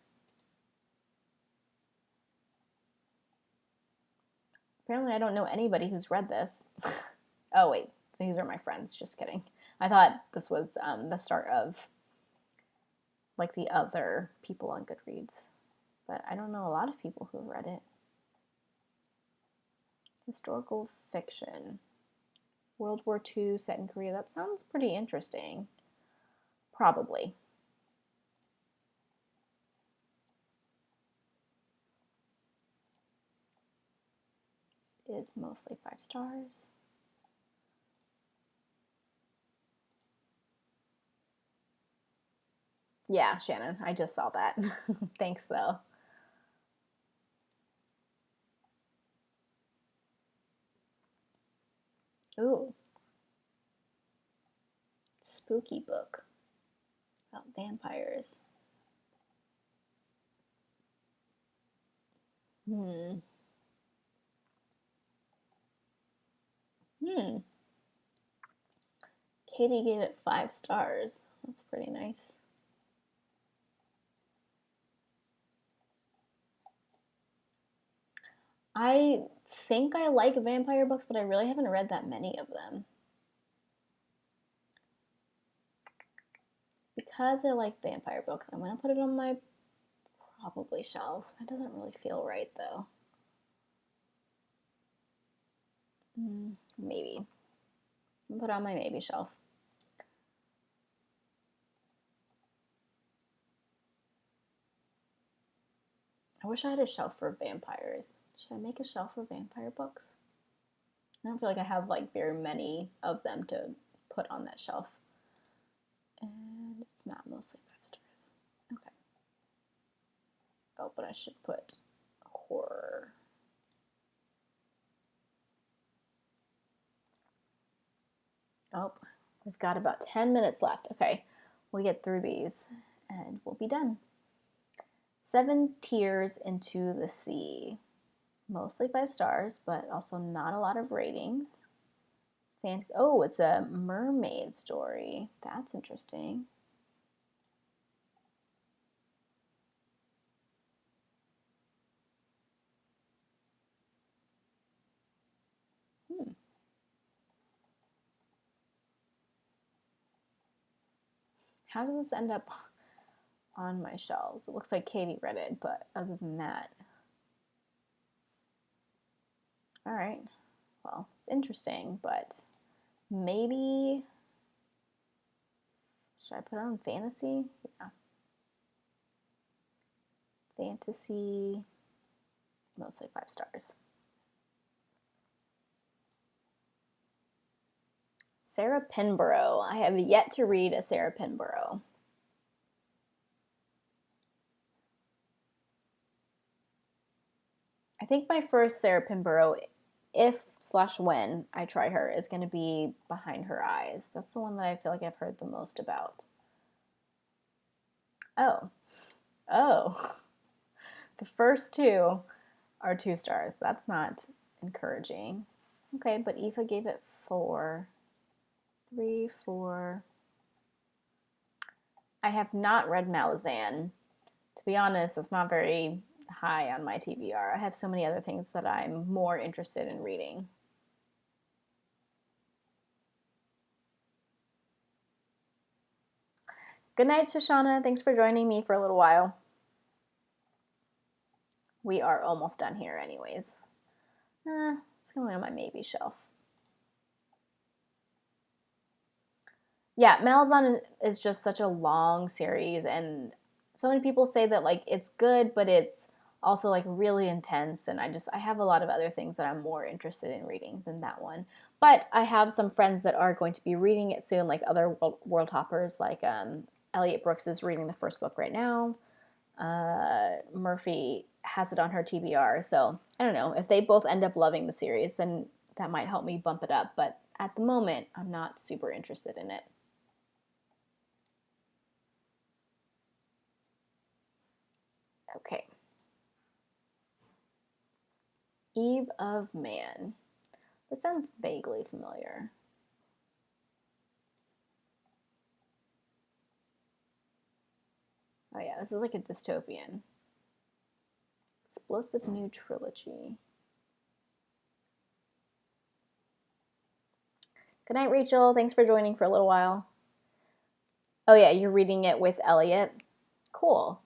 Speaker 1: Apparently, I don't know anybody who's read this. Oh, wait. These are my friends. Just kidding. I thought this was the start of like the other people on Goodreads. But I don't know a lot of people who have read it. Historical fiction. World War II set in Korea. That sounds pretty interesting. Probably. It is mostly 5 stars. Yeah, Shannon, I just saw that. Thanks, though. Ooh. Spooky book about vampires. Hmm. Katie gave it 5 stars. That's pretty nice. I think I like vampire books, but I really haven't read that many of them. Because I like vampire books, I'm going to put it on my probably shelf. That doesn't really feel right, though. Maybe. I'll put it on my maybe shelf. I wish I had a shelf for vampires. Should I make a shelf for vampire books? I don't feel like I have like very many of them to put on that shelf. And it's not mostly 5 stars. Okay. Oh, but I should put horror. Oh, we've got about 10 minutes left. Okay, we'll get through these and we'll be done. 7 Tears into the Sea. Mostly 5 stars, but also not a lot of ratings. Oh, it's a mermaid story. That's interesting. How does this end up on my shelves? It looks like Katie read it, but other than that. All right. Well, it's interesting, but maybe. Should I put it on fantasy? Yeah. Fantasy. Mostly 5 stars. Sarah Pinborough. I have yet to read a Sarah Pinborough. I think my first Sarah Pinborough, if/when I try her, is going to be Behind Her Eyes. That's the one that I feel like I've heard the most about. Oh. The first 2 are 2 stars. That's not encouraging. Okay, but Eva gave it 4. 3, 4. I have not read Malazan. To be honest, it's not very high on my TBR. I have so many other things that I'm more interested in reading. Good night, Shoshana. Thanks for joining me for a little while. We are almost done here anyways. It's going on my maybe shelf. Yeah, Malazan is just such a long series, and so many people say that like it's good, but it's also like really intense, and I have a lot of other things that I'm more interested in reading than that one. But I have some friends that are going to be reading it soon, like other world hoppers, like Elliot Brooks is reading the first book right now. Murphy has it on her TBR, so I don't know. If they both end up loving the series, then that might help me bump it up, but at the moment, I'm not super interested in it. Okay. Eve of Man. This sounds vaguely familiar. Oh yeah, this is like a dystopian. Explosive new trilogy. Good night, Rachel. Thanks for joining for a little while. Oh yeah, you're reading it with Elliot. Cool.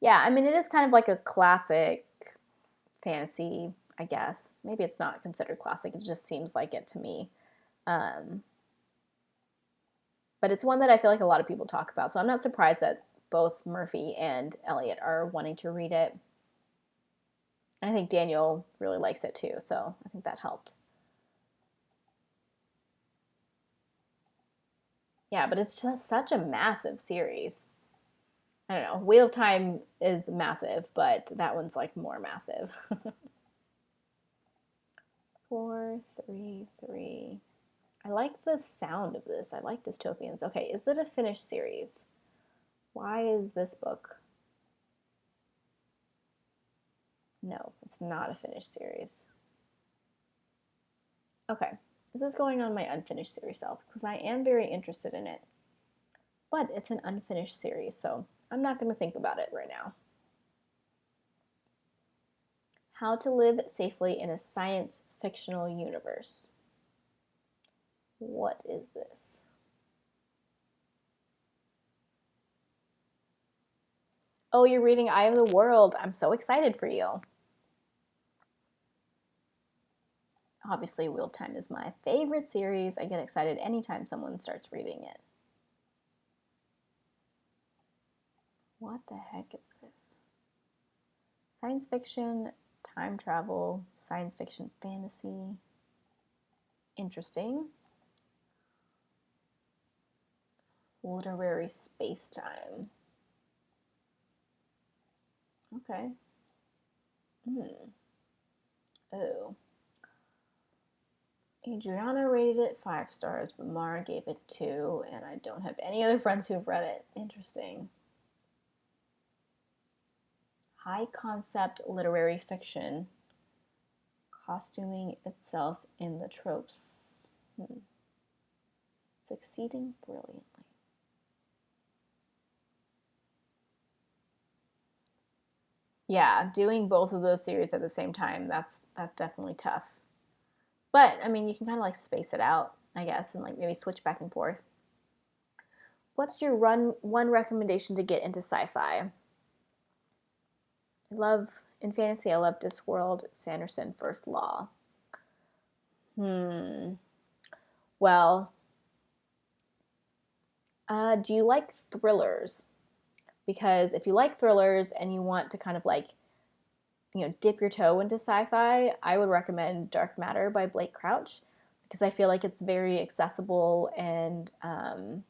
Speaker 1: Yeah, I mean, it is kind of like a classic fantasy, I guess. Maybe it's not considered classic. It just seems like it to me. But it's one that I feel like a lot of people talk about. So I'm not surprised that both Murphy and Elliot are wanting to read it. I think Daniel really likes it too, so I think that helped. Yeah, but it's just such a massive series. I don't know. Wheel of Time is massive, but that one's like more massive. 4, 3, 3. I like the sound of this. I like dystopians. Okay, is it a finished series? Why is this book? No, it's not a finished series. Okay, this is going on my unfinished series shelf because I am very interested in it. But it's an unfinished series, so I'm not going to think about it right now. How to Live Safely in a Science Fictional Universe. What is this? Oh, you're reading Eye of the World. I'm so excited for you. Obviously, Wheel of Time is my favorite series. I get excited anytime someone starts reading it. What the heck is this? Science fiction, time travel, science fiction fantasy. Interesting. Literary space-time. Okay. Oh. Adriana rated it 5 stars, but Mara gave it 2, and I don't have any other friends who have read it. Interesting. High concept literary fiction, costuming itself in the tropes. Succeeding brilliantly. Yeah, doing both of those series at the same time, that's definitely tough. But, I mean, you can kind of like space it out, I guess, and like maybe switch back and forth. What's your one recommendation to get into sci-fi? In fantasy, I love Discworld, Sanderson, First Law. Well, do you like thrillers? Because if you like thrillers and you want to kind of like, dip your toe into sci-fi, I would recommend Dark Matter by Blake Crouch, because I feel like it's very accessible and, oh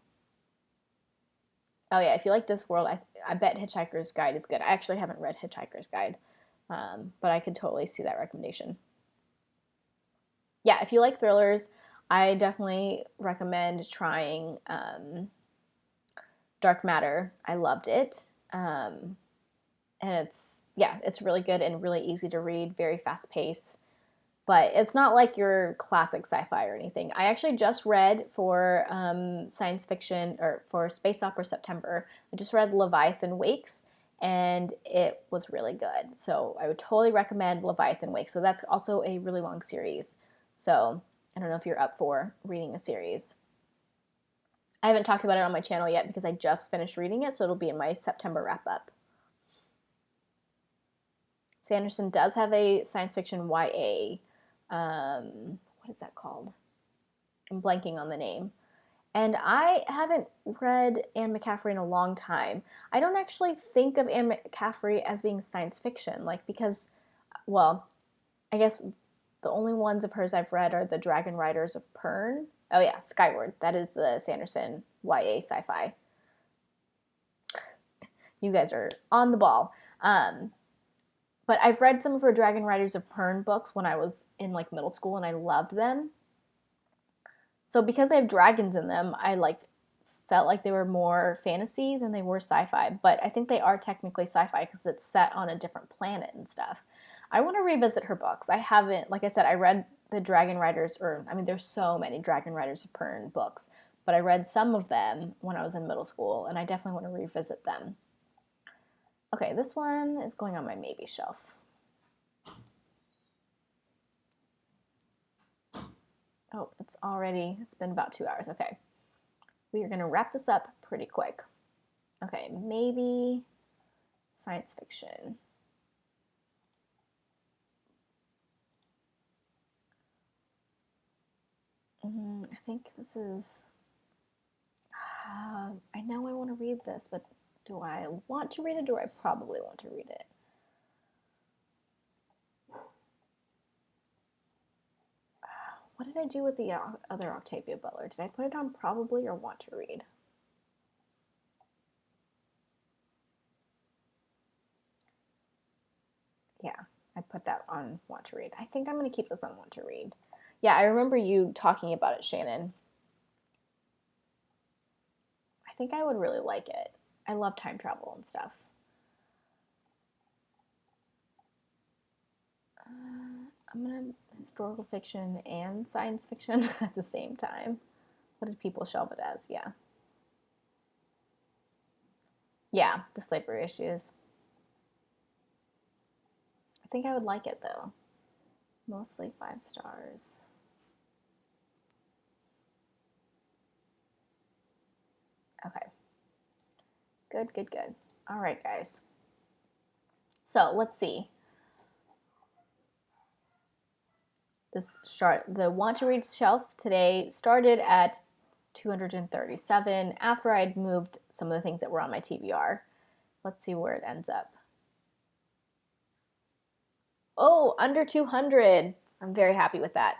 Speaker 1: yeah, if you like Discworld, I bet Hitchhiker's Guide is good. I actually haven't read Hitchhiker's Guide, but I could totally see that recommendation. Yeah, if you like thrillers, I definitely recommend trying Dark Matter. I loved it. And it's really good and really easy to read, very fast paced. But it's not like your classic sci-fi or anything. I actually just read for science fiction, or for Space Opera September, I just read Leviathan Wakes, and it was really good. So I would totally recommend Leviathan Wakes. So that's also a really long series. So I don't know if you're up for reading a series. I haven't talked about it on my channel yet because I just finished reading it, so it'll be in my September wrap-up. Sanderson does have a science fiction YA. What is that called? I'm blanking on the name. And I haven't read Anne McCaffrey in a long time. I don't actually think of Anne McCaffrey as being science fiction, because, well, I guess the only ones of hers I've read are The Dragon Riders of Pern. Oh yeah, Skyward. That is the Sanderson YA sci-fi. You guys are on the ball. But I've read some of her Dragon Riders of Pern books when I was in like middle school, and I loved them. So because they have dragons in them, I felt like they were more fantasy than they were sci-fi. But I think they are technically sci-fi because it's set on a different planet and stuff. I want to revisit her books. I haven't, like I said, I read the Dragon Riders, there's so many Dragon Riders of Pern books, but I read some of them when I was in middle school, and I definitely want to revisit them. Okay, this one is going on my maybe shelf. Oh, it's been about 2 hours. Okay. We are going to wrap this up pretty quick. Okay, maybe science fiction. I think this is, I know I want to read this, but do I want to read it, or do I probably want to read it? What did I do with the other Octavia Butler? Did I put it on probably or want to read? Yeah, I put that on want to read. I think I'm going to keep this on want to read. Yeah, I remember you talking about it, Shannon. I think I would really like it. I love time travel and stuff. I'm going to historical fiction and science fiction at the same time. What did people shelve it as? Yeah. Yeah, the slavery issues. I think I would like it, though. Mostly 5 stars. Okay. Good, good, good. All right, guys. So let's see. The want to read shelf today started at 237 after I'd moved some of the things that were on my TBR. Let's see where it ends up. Oh, under 200. I'm very happy with that.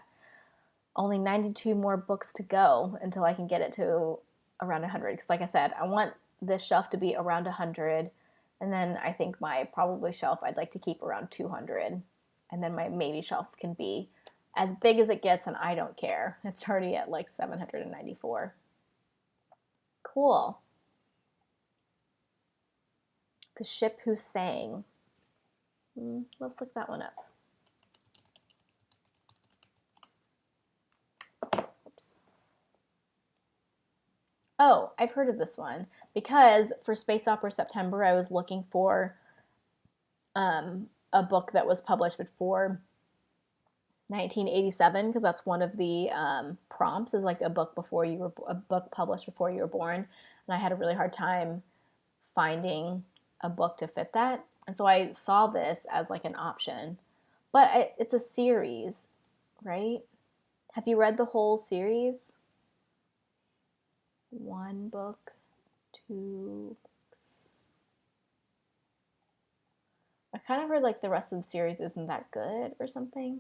Speaker 1: Only 92 more books to go until I can get it to around 100. Because like I said, I want this shelf to be around 100. And then I think my probably shelf I'd like to keep around 200. And then my maybe shelf can be as big as it gets, and I don't care. It's already at like 794. Cool. The Ship Who Sang. Let's look that one up. Oops. Oh, I've heard of this one because for Space Opera September, I was looking for a book that was published before 1987, because that's one of the prompts, is like a book published before you were born, and I had a really hard time finding a book to fit that, and so I saw this as like an option. But it's a series, right? Have you read the whole series? One book, two books. I kind of heard like the rest of the series isn't that good or something,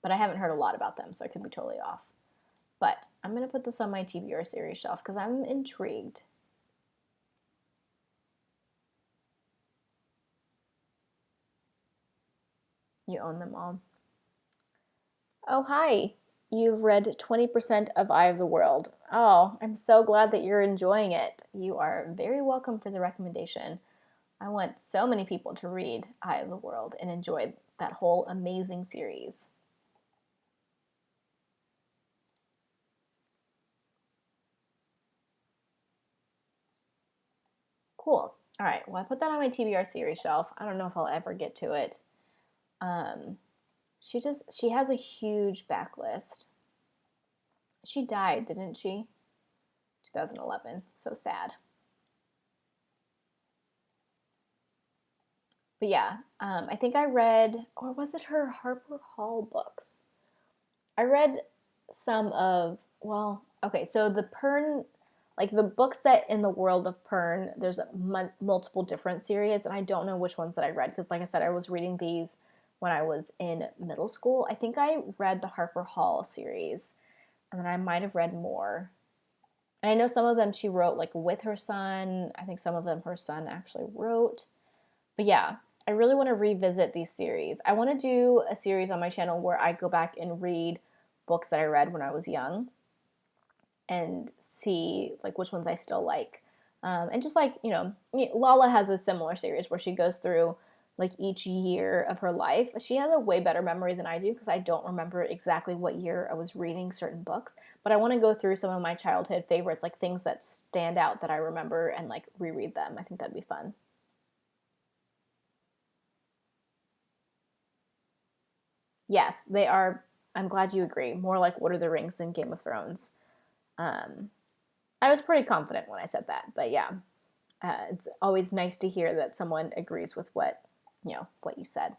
Speaker 1: but I haven't heard a lot about them, so I could be totally off. But I'm going to put this on my TBR series shelf because I'm intrigued. You own them all. Oh, hi. You've read 20% of Eye of the World. Oh, I'm so glad that you're enjoying it. You are very welcome for the recommendation. I want so many people to read Eye of the World and enjoy that whole amazing series. Cool. All right. Well, I put that on my TBR series shelf. I don't know if I'll ever get to it. She has a huge backlist. She died, didn't she? 2011. So sad. But yeah, I think I read, or was it her Harper Hall books? I read some of, well, okay, so the Pern, like the book set in the world of Pern, there's multiple different series, and I don't know which ones that I read, because like I said, I was reading these when I was in middle school. I think I read the Harper Hall series, and then I might have read more. And I know some of them she wrote like with her son. I think some of them her son actually wrote. But yeah, I really want to revisit these series. I want to do a series on my channel where I go back and read books that I read when I was young and see like which ones I still like. And just like, you know, Lala has a similar series where she goes through like each year of her life. She has a way better memory than I do because I don't remember exactly what year I was reading certain books. But I want to go through some of my childhood favorites, like things that stand out that I remember, and like reread them. I think that'd be fun. Yes, they are. I'm glad you agree. More like Lord of the Rings than Game of Thrones. Um, I was pretty confident when I said that, but yeah, it's always nice to hear that someone agrees with what you said.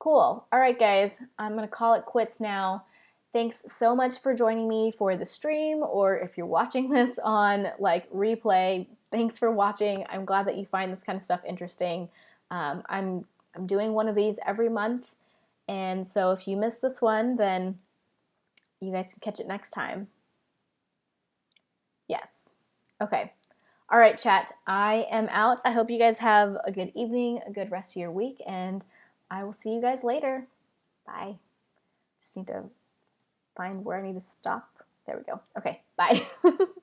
Speaker 1: Cool. All right, guys, I'm gonna call it quits now. Thanks so much for joining me for the stream, or if you're watching this on like replay, thanks for watching. I'm glad that you find this kind of stuff interesting. I'm doing one of these every month, and so if you missed this one, then you guys can catch it next time. Yes. Okay. All right, chat. I am out. I hope you guys have a good evening, a good rest of your week, and I will see you guys later. Bye. Just need to find where I need to stop. There we go. Okay. Bye.